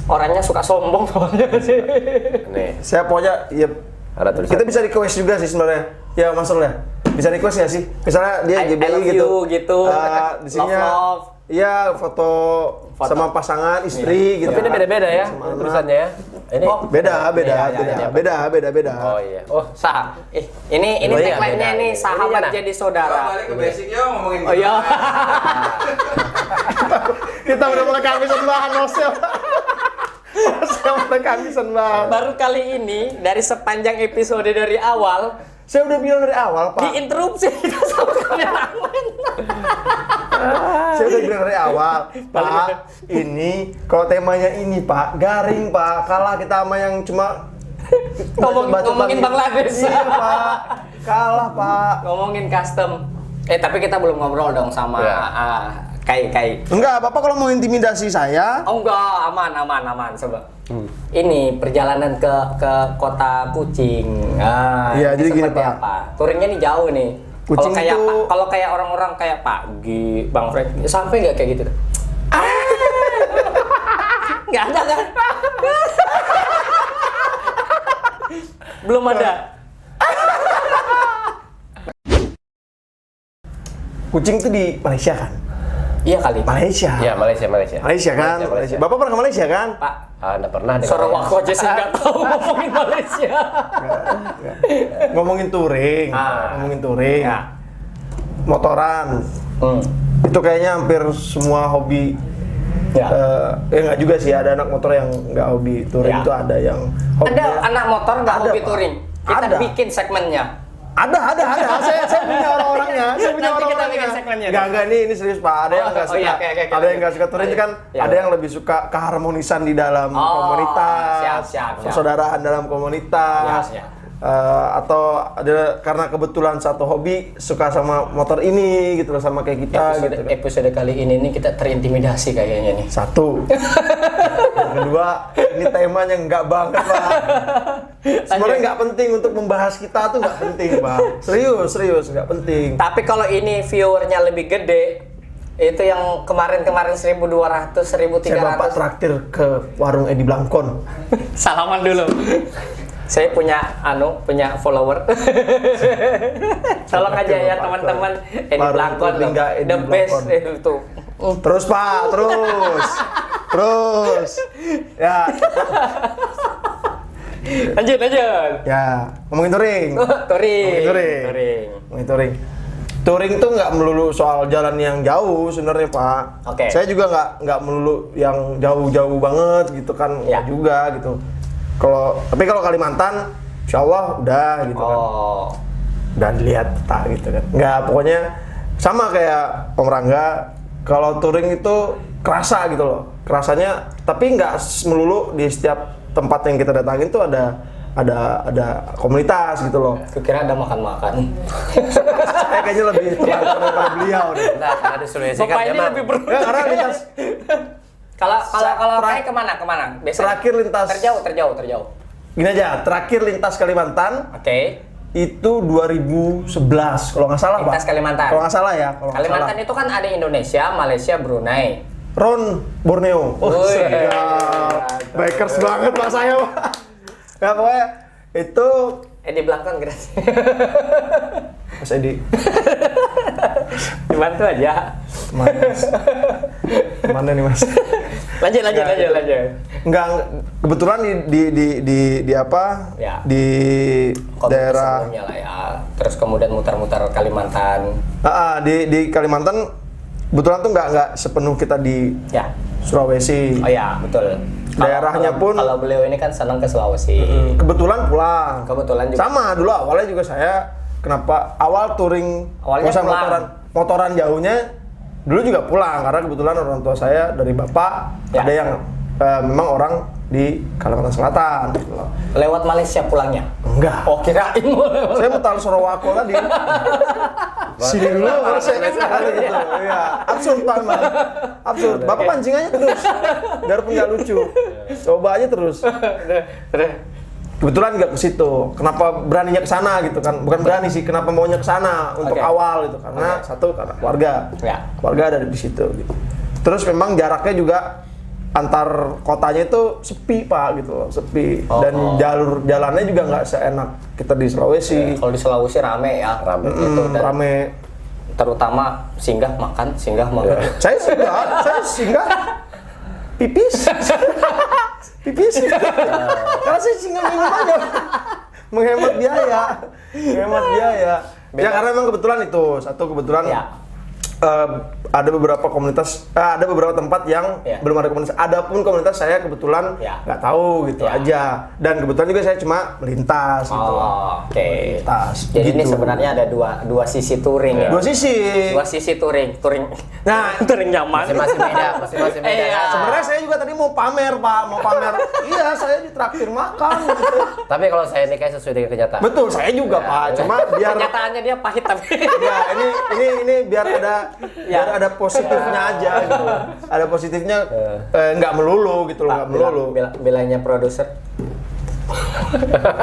Orangnya suka sombong soalnya sih. Nih, Saya pokoknya ya ada tulisan. kita bisa request juga sih sebenarnya. Ya Mas Rul ya. Bisa request nggak sih? Misalnya dia I JBI love gitu. you gitu. Di sini Love. iya foto foto. sama pasangan, istri gitu. Tapi ini beda-beda ya Sama anak. tulisannya ya. Ini Beda. Oh iya. Oh, Ini Oh iya, tagline-nya beda. nih, Ini sahabat gimana? jadi saudara. Balik ke basic yuk ngomongin Oh iya. Kita udah mulai kehabisan bahan, Nosel. Nosel mulai kehabisan bahan. Baru kali ini dari sepanjang episode dari awal Saya udah bilang dari awal, Pak. diinterupsi kita sama kameramen. Saya udah bilang dari awal, Pak. Ini kalau temanya ini, Pak, garing, Pak. Kalah kita sama yang cuma Ngomongin Bangladesh. Iya, Pak. Kalah, Pak. Ngomongin custom. Tapi kita belum ngobrol dong sama Ya. Kai. Enggak, Bapak kalau mau intimidasi saya, Oh enggak, aman coba. Ini perjalanan ke kota Kucing. Iya, ini jadi gini, seperti Pak. apa? Touringnya nih jauh nih. Kalau Kucing kayak tuh- kalau kayak orang-orang kayak Pak Gi, Bang Frank, sampai nggak kayak gitu? Nggak ada kan? Belum ada. Kucing itu di Malaysia kan? Iya kali. Malaysia. Iya, Malaysia. Malaysia kan? Malaysia. Bapak pernah ke Malaysia kan? Pak, Anda pernah dengar? Sarawak aja sih nggak tahu ngomongin Malaysia. Ngomongin touring, Ya. motoran. Hmm. Itu kayaknya hampir semua hobi. Ya. Nggak juga sih, ada anak motor yang nggak hobi touring, Ya. itu ada yang hobi. Ada anak motor nggak Ada, hobi Pak. touring? Kita Ada. bikin segmennya. Ada. Saya punya orang-orangnya. Saya punya Nanti kita orang-orangnya. bikin segmennya. Nggak, ini serius, Pak. Ada yang nggak Oh, suka. iya, oke. Ada yang nggak suka touring itu kan. Ya. Ada yang lebih suka keharmonisan di dalam Oh, komunitas, siap. persaudaraan dalam komunitas. Ya. Atau ada karena kebetulan satu hobi suka sama motor ini gitu loh, sama kayak kita gitu kan. Episode kali ini nih kita terintimidasi kayaknya nih. Satu. Yang kedua, ini temanya nggak banget, Pak. Sebenarnya nggak penting untuk membahas kita tuh, nggak penting, Pak. Serius nggak penting. Tapi kalau ini viewernya lebih gede, itu yang kemarin 1.200, Saya Bapak 1.300. traktir ke warung Edi Blangkon. Salaman dulu. Saya punya follower. Tolong aja ya Bapak teman-teman, Edi Warung Blangkon Lingga Edi the best Blangkon. itu. Terus, Pak, terus. Ya, Lanjut. ngomongin touring. Touring. Ngomongin touring. Touring tuh nggak melulu soal jalan yang jauh sebenarnya, Pak. Oke. Saya juga nggak melulu yang jauh-jauh banget gitu kan, Ya. nggak juga gitu. Tapi kalau Kalimantan, insya Allah udah gitu kan. Oh. Udah dilihat tak gitu kan. Nggak, pokoknya sama kayak Om Rangga. Kalau touring itu kerasa gitu loh, kerasanya. Tapi nggak melulu di setiap tempat yang kita datangin tuh ada komunitas gitu loh. Kukira ada makan-makan. Saya kayaknya lebih terlantar daripada beliau deh. Nah, karena di Sulawesi kan Bapak ini emang lebih Ya, karena lintas Kalau Tra- kayak kemana? Biasanya? Terakhir lintas. Terjauh. Gini aja, terakhir lintas Kalimantan Oke. itu 2011 kalau nggak salah, Lintas Pak. Kalimantan. Kalau nggak salah ya, kalau nggak Kalimantan salah. itu kan ada Indonesia, Malaysia, Brunei. Ron Borneo. Oh, Wih. siap. Bikers banget Pak saya, Pak. Ya pokoknya itu Edi Blangkon gratis. Mas Edi. Dibantu aja. Mana nih, Mas? Lanjut. Enggak, kebetulan di apa? Ya. Di Komunitas daerah sebelumnya lah ya. Terus kemudian mutar-mutar Kalimantan. di Kalimantan kebetulan tuh nggak sepenuh kita di Ya. Sulawesi. Oh ya, betul. Daerahnya pun- kalau beliau ini kan senang ke Sulawesi. Kebetulan pulang. Kebetulan juga. Sama dulu awalnya juga saya kenapa awal touring Awalnya nggak usah pulang. motoran jauhnya dulu juga pulang karena kebetulan orang tua saya dari bapak Ya. ada yang memang orang di Kalimantan Selatan gitu loh. Lewat Malaysia pulangnya. Enggak. Oh, kirain mau lewat. Saya mutar Sorowako tadi. Sini dulu baru saya gitu. Iya, absurd Pak Emang. Absurd. Bapak pancing aja terus. Biarpun nggak lucu. Coba aja terus. Kebetulan nggak ke situ. Kenapa beraninya ke sana gitu kan? Bukan berani sih, kenapa maunya ke sana untuk Oke. awal gitu. Karena satu karena keluarga. Ya. Keluarga ada di situ gitu. Terus memang jaraknya juga antar kotanya itu sepi Pak gitu loh, sepi. Dan jalur jalannya juga nggak seenak kita di Sulawesi. Kalau di Sulawesi rame ya, rame gitu dan Rame. terutama singgah makan. Saya singgah. pipis. Pipis. Karena saya sih nggak minum aja. Menghemat biaya. Ya karena memang kebetulan itu, satu kebetulan Ya. ada beberapa komunitas, ada beberapa tempat yang Ya. belum ada komunitas. Adapun komunitas saya kebetulan Ya. nggak tahu gitu Ya. aja. Dan kebetulan juga saya cuma melintas gitu. Oh, oke. Melintas. Jadi ini gitu. sebenarnya ada dua sisi touring ya. Dua sisi. Dua sisi touring. Nah, Touring nyaman. Masing-masing beda, masing-masing beda. Iya. kan? sebenarnya saya juga tadi mau pamer, Pak. Iya, saya ditraktir makan gitu. Tapi kalau saya nikah sesuai dengan kenyataan. Betul, saya juga, Pak. Cuma biar Kenyataannya dia pahit tapi. ya ini biar ada positifnya aja gitu. Ada positifnya nggak melulu gitu loh, nggak melulu. Bilangnya produser.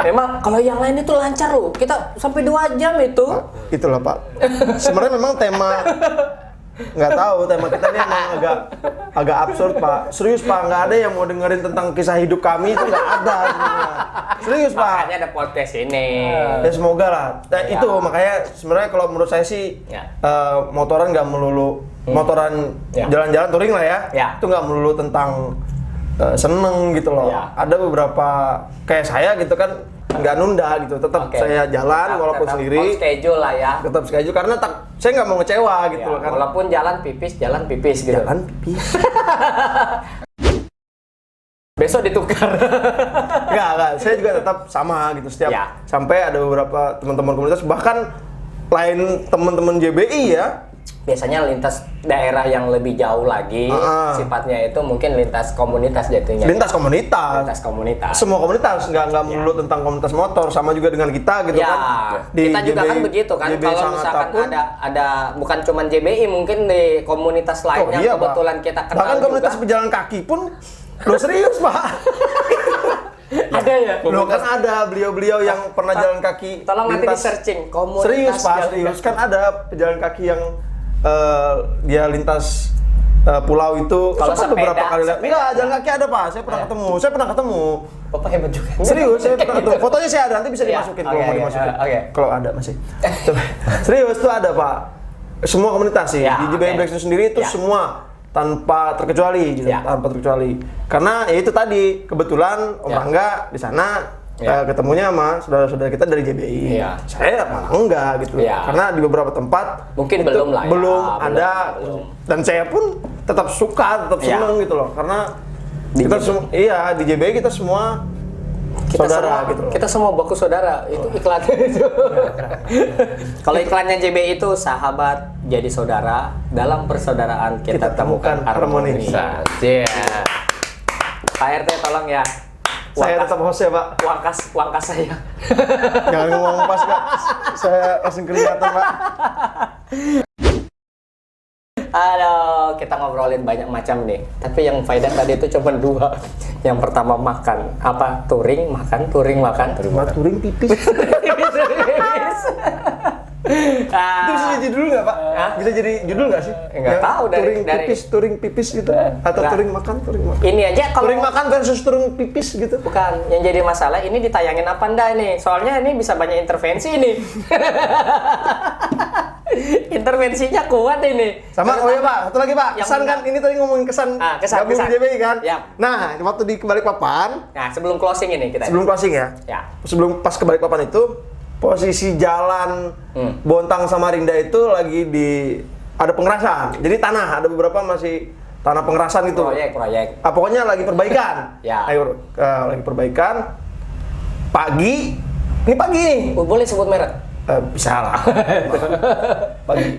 Memang kalau yang lain itu lancar loh. Kita sampai 2 jam itu. Itulah, Pak. Sebenarnya memang nggak tahu, tema kita ini emang agak absurd, Pak. Serius, Pak, nggak ada yang mau dengerin tentang kisah hidup kami, itu nggak ada sebenarnya. Serius, Pak. Makanya ada podcast ini. Ya semoga lah. Nah, Ya. itu makanya sebenarnya kalau menurut saya sih Ya. motoran nggak melulu motoran Ya. jalan-jalan touring lah ya. Ya. Itu nggak melulu tentang seneng gitu loh. Ya. Ada beberapa kayak saya gitu kan nggak nunda gitu. Tetap Oke. saya jalan walaupun Tetap sendiri. on schedule lah ya. Tetap schedule karena saya nggak mau ngecewa gitu Ya, loh kan. walaupun jalan pipis gitu. Jalan pipis. Besok ditukar. Enggak. Saya juga tetap sama gitu setiap Ya. sampai ada beberapa teman-teman komunitas bahkan lain teman-teman JBI ya. Biasanya lintas daerah yang lebih jauh lagi, sifatnya itu mungkin lintas komunitas jatuhnya. Lintas komunitas. Lintas komunitas. Semua komunitas nggak melulu tentang komunitas motor, sama juga dengan kita gitu Ya, kan. kita juga kan begitu kan. JBI Kalau Sangatta misalkan pun, ada bukan cuman JBI, mungkin di komunitas lain yang iya, kebetulan Pak. kita kenal Bahkan komunitas juga. pejalan kaki pun lo serius, Pak. Ada ya. Lo kan ada beliau-beliau yang pernah jalan kaki. Tolong nanti di lintas- searching komunitas. Serius, Pak, jalan serius. kaki. Kan ada pejalan kaki yang dia lintas pulau itu. Kalau Sempat beberapa sepeda, kali lihat. sepeda. Enggak, jalan kaki ada, Pak. Saya pernah ketemu. Bapak hebat juga. Serius, saya pernah ketemu. Fotonya saya ada, nanti bisa Iya, dimasukin kalau oke, mau oke, dimasukin. oke. Kalau ada masih. Serius tuh ada, Pak. Semua komunitas sih. Ya, Di JBI oke. Breaks itu sendiri itu Ya. semua tanpa terkecuali gitu, Ya. tanpa terkecuali. Karena ya itu tadi kebetulan Om Ya. Rangga di sana Ya. ketemunya sama saudara-saudara kita dari JBI. Ya. Saya malah enggak gitu. Ya. Karena di beberapa tempat Mungkin itu belum lah ya. belum ada Belum. dan saya pun tetap suka, tetap Ya. seneng gitu loh. Karena Di kita JBI. semua di JBI kita semua saudara gitu loh. Kita semua baku saudara. Itu iklannya itu. Kalau iklannya JBI itu sahabat jadi saudara, dalam persaudaraan kita, Kita temukan harmoni. Iya. Pak RT tolong ya. Saya tetap host ya, Pak. Wangkas saya. Jangan ngomong pas, Pak. Saya langsung kelihatan, Pak. Aduh, kita ngobrolin banyak macam nih. Tapi yang faedah tadi itu cuma 2. Yang pertama makan. Apa? Touring, makan. Touring pipis. Itu bisa jadi judul nggak, Pak? Hah? Bisa jadi judul nggak sih? Nggak Yang tahu, dari- touring pipis gitu. Atau Nggak. touring makan. Ini aja kalau Touring makan versus touring pipis gitu. bukan yang jadi masalah ini ditayangin apa enggak nih? Soalnya ini bisa banyak intervensi nih. Intervensinya kuat ini. Sama, oh ya Pak, satu lagi Pak, Yang kesan kan, benar. ini tadi ngomongin kesan, Kesan, gabung kesan. di JBI kan? Yap. Nah, waktu di Balikpapan, Nah, sebelum closing ini kita. sebelum closing ya, Ya. sebelum pas ke Balikpapan itu, posisi jalan Bontang Samarinda itu lagi ada pengerasan, jadi tanah, ada beberapa masih tanah pengerasan gitu. Proyek. Pokoknya lagi perbaikan. Ya. Ayo, lagi perbaikan. Pagi, ini pagi nih. Oh, boleh sebut merek. Bisa lah. Pagi.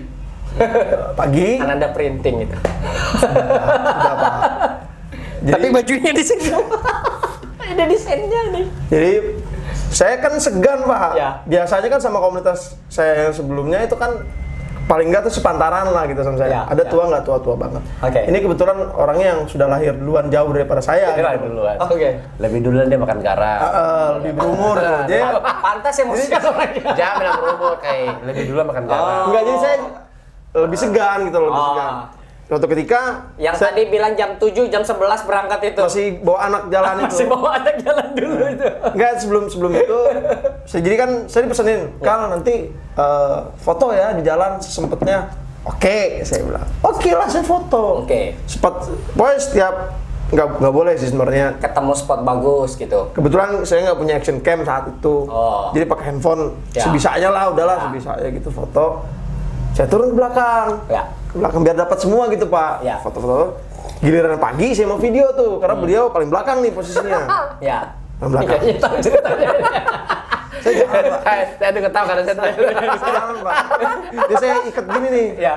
Pagi. Kan ada printing itu. Udah, Pak. Tapi bajunya di sini. Ada desainnya nih. Jadi saya kan segan, Pak. Ya. Biasanya kan sama komunitas saya yang sebelumnya itu kan paling nggak tuh sepantaran lah gitu sama saya. Ya, Ada ya. tua nggak tua banget. Oke. Ini kebetulan orangnya yang sudah lahir duluan jauh daripada saya. Kira gitu. duluan. Oke. Lebih duluan dia makan garam. Lebih berumur gitu. Jadi Pantas emosional orangnya. Jangan bilang berumur kayak lebih duluan makan garam. enggak, jadi saya lebih segan gitu loh, lebih Oh. segan. Suatu ketika Yang saya tadi bilang jam 7, jam 11 berangkat itu. masih bawa anak jalan itu. Masih bawa anak jalan dulu itu. Enggak, sebelum itu jadi kan saya dipesenin, Kal nanti foto ya di jalan sesempetnya. Oke, saya bilang. Oke lah, saya foto. Oke. Pokoknya setiap nggak boleh sih sebenarnya. Ketemu spot bagus gitu. Kebetulan saya nggak punya action cam saat itu, Oh. jadi pakai handphone Ya. sebisanya lah, udahlah Ya. sebisanya gitu foto. Saya turun ke belakang, Ya. ke belakang biar dapat semua gitu Pak. Ya. Foto-foto. Giliran pagi saya mau video tuh, karena beliau paling belakang nih posisinya. Ya. Paling belakang. Iya, tahu ceritanya. Saya jalan Pak. Saya juga tahu karena saya tahu. Saya jalan Pak. Dia saya ikat gini nih. Ya.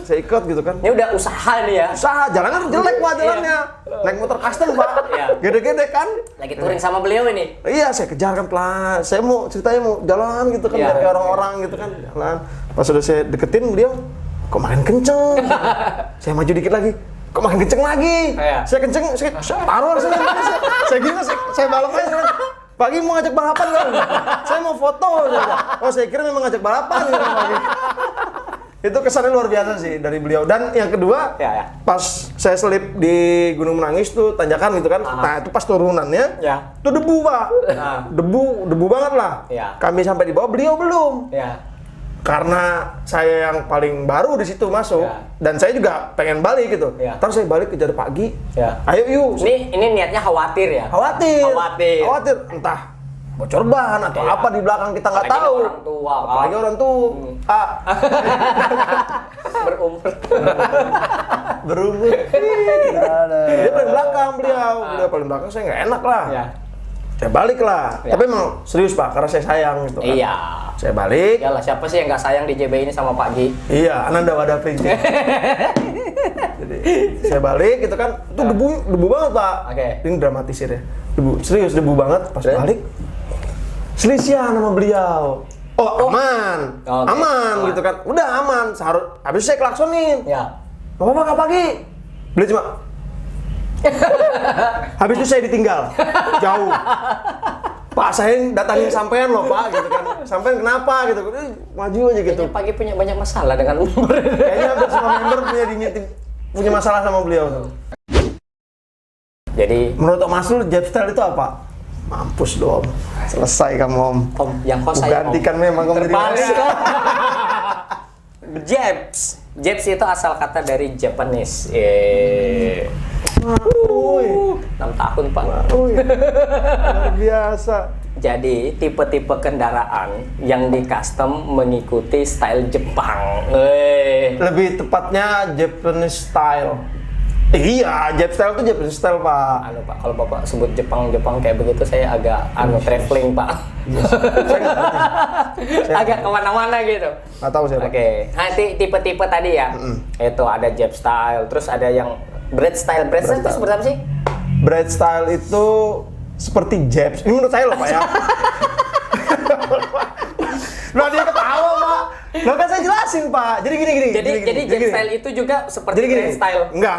Saya ikat gitu kan. Ini udah usaha nih ya. Usaha, jalanan jelek Pak jalannya. Naik motor custom Pak. Iya. Gede-gede kan. Lagi touring sama beliau ini. Iya, saya kejar kan pelan. Saya mau ceritanya mau jalan gitu kan, Iya. biar kayak orang-orang gitu kan, jalan. Pas sudah saya deketin beliau, kok makin kenceng. Saya maju dikit lagi, kok makin kenceng lagi. Iya. Saya kenceng, saya taruh harusnya. Saya gini, saya balap aja. Pagi mau ngajak balapan kan? Saya mau foto. Oh, saya kira memang ngajak balapan gitu pagi. Itu kesannya luar biasa sih dari beliau. Dan yang kedua, Ya. pas saya selip di Gunung Menangis tuh tanjakan gitu kan. Nah, itu pas turunannya, Ya. itu debu Pak. Ah. Debu banget lah. Ya. Kami sampai di bawah, beliau belum. Ya. Karena saya yang paling baru di situ masuk, Ya. dan saya juga pengen balik gitu. Ya. Terus saya balik kejar pagi. Ya. Ayo yuk. Ini niatnya khawatir ya. Khawatir. Entah bocor ban atau Iya. apa di belakang kita nggak Apalagi tahu. orang tua, kan? Apalagi orang tua. Berumur. Berumur. Dia paling belakang beliau paling belakang, saya nggak enak lah. Ya. Saya balik lah. Ya. Tapi emang serius Pak, karena saya sayang gitu kan. Iya. Saya balik. Iyalah, siapa sih yang nggak sayang di JB ini sama Pak Gi? Iya, Ananda Wadah Prince. Jadi saya balik gitu kan, itu debu banget Pak. Oke. Ini dramatisir ya. Serius debu banget. Pas Terus? balik, selisihan sama beliau. Oh, aman, Oke. aman gitu kan. Udah aman. Habis saya klaksonin. Ya. Gak apa-apa Kak Pagi. Beliau cuma. Habis itu saya ditinggal jauh. Pak, saya datangin sampean loh Pak, gitu kan. Sampean kenapa gitu? Maju aja gitu. Kayaknya Pagi punya banyak masalah dengan umur. Kayaknya hampir semua member punya masalah sama beliau tuh. Jadi, Menurut Om Asrul, jab style itu apa? Mampus dong. Selesai kamu Om. Om, yang host saya Om. Gantikan memang kamu jadi Terbalik host. kok. Jabs. Jabs itu asal kata dari Japanese. 6 tahun Pak. Wih, luar biasa. Jadi tipe-tipe kendaraan yang di custom mengikuti style Jepang. Lebih tepatnya Japanese style. Iya, jab style itu Japanese style Pak. Anu Pak, kalau Bapak sebut Jepang kayak begitu saya agak traveling Pak. Saya nggak ngerti. Agak kemana-mana gitu. Nggak tahu saya Pak. Oke, nanti tipe-tipe tadi ya. Itu ada Jap style, terus ada yang bread style. Bread style itu seperti apa sih? Bread style itu seperti jabs. Ini menurut saya loh Pak ya. Nah dia ketawa Pak. Loh kan saya jelasin Pak. Jadi gini. Jadi Jap style itu juga seperti Jadi gini. bread style. Enggak.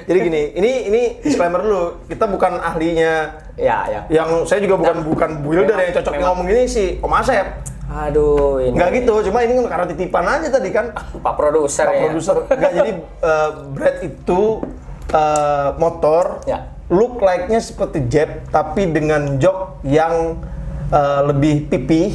Jadi gini. Ini disclaimer dulu. Kita bukan ahlinya. Ya. Yang saya juga bukan builder yang cocok ngomong gini sih Om Asep. Aduh, ini. Enggak gitu. Cuma ini karena titipan aja tadi kan. Pak produser ya. Produser. Enggak, jadi bread itu motor Ya. look like-nya seperti Jab tapi dengan jok yang lebih pipih.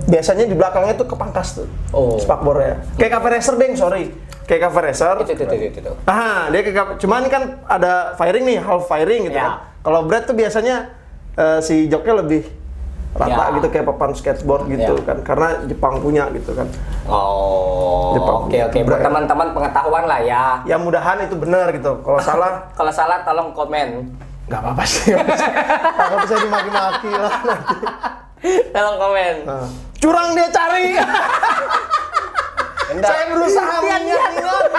Biasanya di belakangnya tuh kepangkas tuh. Oh. Spakbor ya. Kayak cafe racer deng, sorry. Kayak cafe racer. Itu. Ah, dia kayak cuma ini kan ada firing nih, half firing gitu Ya. kan. Kalau bread tuh biasanya si joknya lebih rata Ya. gitu kayak papan skateboard gitu Ya. kan. Karena Jepang punya gitu kan. Oh. Jepang. Oke. Buat teman-teman pengetahuan lah ya. Ya mudahan itu benar gitu. Kalau salah Kalau salah tolong komen. nggak apa-apa sih. Takut saya dimaki-maki lah nanti. Tolong komen. Nah, curang dia cari. Saya berusaha mengingat-ingat.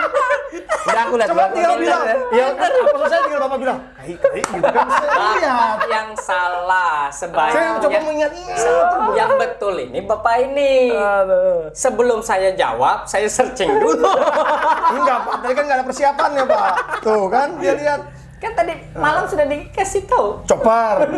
Udah aku lihat. Coba tinggal bilang. Ya kan apa saya tinggal Bapak bilang. Kai gitu kan. Saya lihat. Yang salah Saya sebaiknya. coba mengingat-ingat. Yang betul ini Bapak ini. Sebelum saya jawab, saya searching dulu. Enggak Pak, tadi kan nggak ada persiapannya Pak. Tuh kan dia lihat. Kan tadi malam sudah dikasih tahu. Chopper.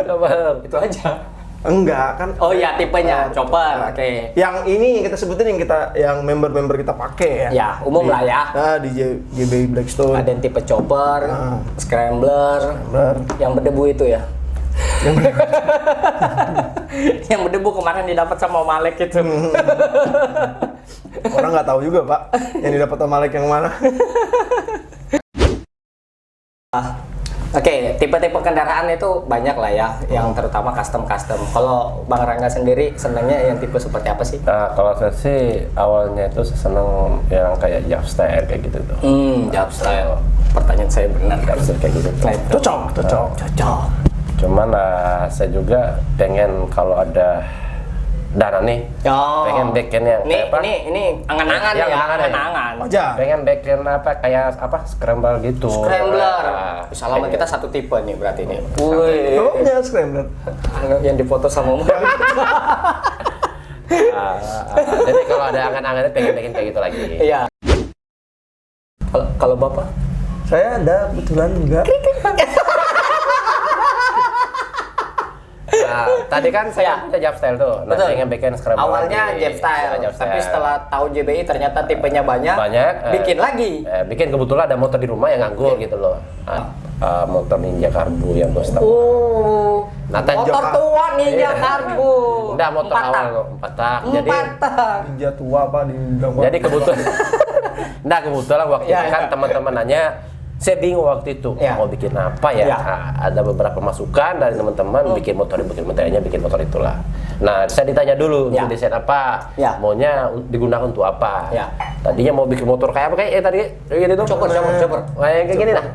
Itu aja. Enggak kan. Oh ya, tipenya chopper. Oke. Yang ini kita sebutin yang member-member kita pakai ya. Ya, umum lah ya. Nah, di JB Blackstone. Ada yang tipe chopper, scrambler, yang berdebu itu ya. Yang berdebu kemarin didapat sama Om Alek itu. Orang nggak tahu juga Pak, yang didapat sama Alek yang mana. Oke, tipe-tipe kendaraan itu banyak lah ya, yang terutama custom-custom. Kalau Bang Rangga sendiri senangnya yang tipe seperti apa sih? Nah, kalau saya sih awalnya itu seneng yang kayak Japstyle kayak gitu tuh. Jawab style. Pertanyaan saya benar. Japstyle kayak gitu tuh. Nah, itu. Cocok. Cuman saya juga pengen kalau ada dana nih, pengen backend yang kayak apa? Ini angan-angan Yang ya, angan-angan. angan-angan. Aja. Pengen backend apa kayak apa scramble gitu. Scrambler. Nah, Selama kayak kita gitu. satu tipe nih berarti nih. Wih. Oh, punya scrambler. Yang difoto sama Om. Jadi kalau ada angan-angannya pengen bikin kayak gitu lagi. Iya. Kalau Bapak? Saya ada kebetulan juga. Nah, tadi kan saya punya Japstyle tuh. Nah, Betul. pengen bikin scramble. Awalnya lagi. Japstyle, Ya, Japstyle. tapi setelah tahu JBI ternyata tipenya banyak, bikin lagi. Bikin kebetulan ada motor di rumah yang nganggur gitu loh. Motor Ninja Karbu yang bos tahu. Nah, Motor tua Ninja Karbu. Udah motor 4 tak. awal loh, 4 tak. Jadi 4 tak. Ninja tua apa di bilang. jadi kebetulan nah kebetulan waktu Ya, itu kan ya. teman-teman nanya, saya bingung waktu itu Ya. mau bikin apa ya. Ya. Nah, ada beberapa masukan dari teman-teman bikin motor itulah. Nah, saya ditanya dulu Ya. untuk desain apa, Ya. maunya digunakan untuk apa. Ya. Tadinya mau bikin motor kayak apa kayak tadi kayak gitu tuh. Coper. Kayak gini dah.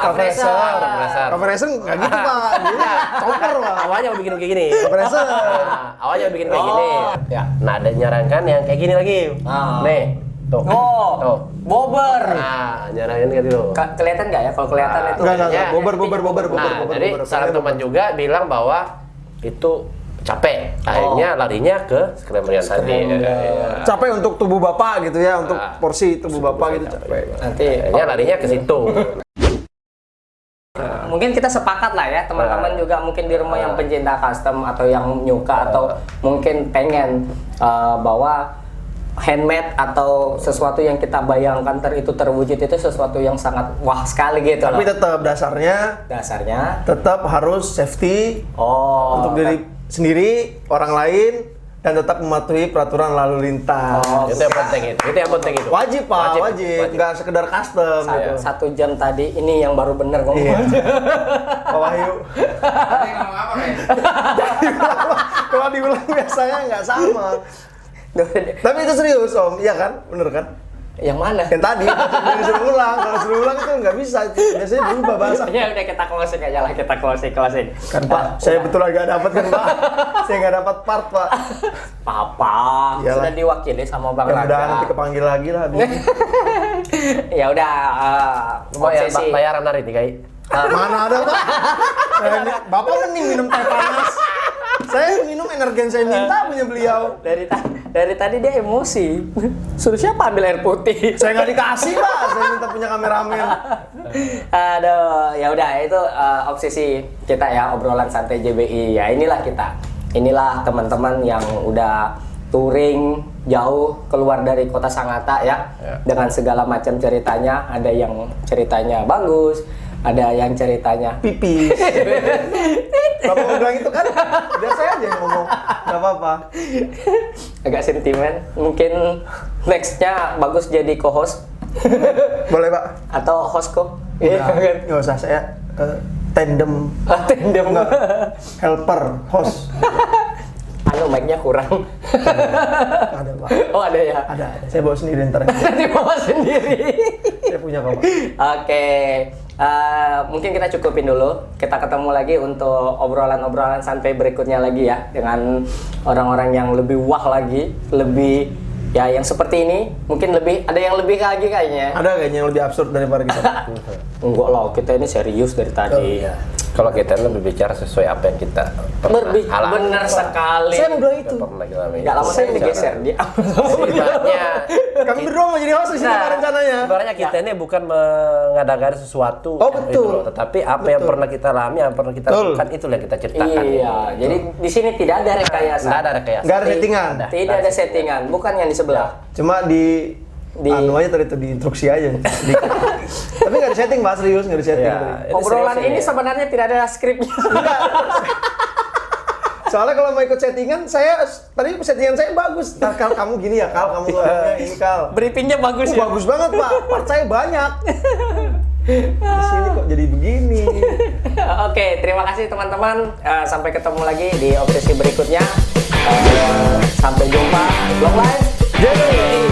compressor. Compressor nggak gitu Pak. Dia chopper Pak. Awalnya mau bikin kayak gini. Compressor. Awalnya mau bikin kayak gini. Ya. Nah, ada nyarankan yang kayak gini lagi. Nih, tuh. Tuh. Bobber. Nah, nyaranin kayak gitu. Kelihatan nggak ya? Kalau kelihatan itu. Enggak. Ya. Bober. Nah, jadi salah teman juga bilang bahwa itu capek. Akhirnya larinya ke scrambler yang tadi. Iya. Capek untuk tubuh Bapak gitu ya, untuk Nah, porsi tubuh Bapak gitu capek. Nanti Akhirnya larinya ke situ. mungkin kita sepakat lah ya teman-teman juga mungkin di rumah yang pencinta custom atau yang nyuka atau mungkin pengen bahwa handmade atau sesuatu yang kita bayangkan itu terwujud itu sesuatu yang sangat wah sekali gitu Tapi loh. tetap Dasarnya tetap harus safety untuk diri kan. sendiri, orang lain, dan tetap mematuhi peraturan lalu lintas. Itu yang penting itu. Itu yang penting itu. Wajib Pak, wajib. Nggak sekedar custom gitu. 1 jam tadi ini yang baru bener ngomong. Iya. Pak Wahyu. Kalau diulang biasanya nggak sama. Tapi itu serius Om, iya kan? Bener kan? Yang mana? Yang tadi, yang disuruh ulang. Kalau disuruh ulang itu nggak bisa. Biasanya berubah bahasa. Ya udah kita closing aja lah, kita closing. Kan Pak, saya betul nggak dapat kan Pak. Saya nggak dapat part Pak. Papa Iyalah. sudah diwakili sama Bang Ya udah Rangga. nanti kepanggil lagi lah. habis ini. Ya udah Lumayan obsesi. bayaran hari ini kayak. Mana ada Pak? Bapak mending minum teh panas. Saya minum energen saya minta punya beliau. Dari tadi dia emosi. Suruh siapa ambil air putih? Saya nggak dikasih Pak. Saya minta punya kameramen. Aduh, ya udah itu obsesi kita ya, obrolan santai JBI. Ya inilah kita. Inilah teman-teman yang udah touring jauh keluar dari kota Sangatta ya. Dengan segala macam ceritanya. Ada yang ceritanya bagus, ada yang ceritanya Pipis. Bapak mau bilang itu kan? Biar saya aja yang ngomong. Nggak apa-apa. agak sentimen. Mungkin nextnya bagus jadi co-host Boleh Pak? atau hostco. Nggak usah, saya tandem. Tandem. Nggak, helper, host. Anu mic-nya kurang. Ada Pak. Oh ada ya. Ada. Saya bawa sendiri ntar. Nanti bawa sendiri. Saya punya kok Pak. Oke, mungkin kita cukupin dulu. Kita ketemu lagi untuk obrolan-obrolan santai berikutnya lagi ya, dengan orang-orang yang lebih wah lagi, lebih ya yang seperti ini. Mungkin ada yang lebih lagi kayaknya. Ada kayaknya yang lebih absurd daripada kita. Enggak loh, kita ini serius dari tadi. Kalau kita lebih bicara sesuai apa yang kita pernah alami. Bener sekali. Saya mau bilang itu. Pernah alami. Nggak lama saya digeser dia. Ibaratnya Kami berdua mau jadi host di sini Pak rencananya. Ibaratnya kita ini bukan mengada-ngada sesuatu. Oh, gitu betul. loh. Tetapi apa yang pernah kita alami, yang pernah kita Betul. lakukan, itu yang kita ceritakan. Iya, jadi di sini tidak ada rekayasa. Nggak ada rekayasa. Nggak ada settingan. Tidak ada settingan, bukan yang di sebelah. Cuma di anu aja tadi itu di instruksi aja. Tapi nggak di setting Pak, serius nggak di setting. Iya. tadi. Ini Obrolan serius ini ya. sebenarnya tidak ada skripnya. Soalnya kalau mau ikut settingan, tadi settingan saya bagus. Ntar Kal, kamu gini ya Kal, kamu ngomongnya ini Kal. Briefingnya bagus ya. Bagus banget Pak, part saya banyak. Di sini kok jadi begini. Oke, terima kasih teman-teman. Sampai ketemu lagi di obsesi berikutnya. Sampai jumpa. Long life. Jadi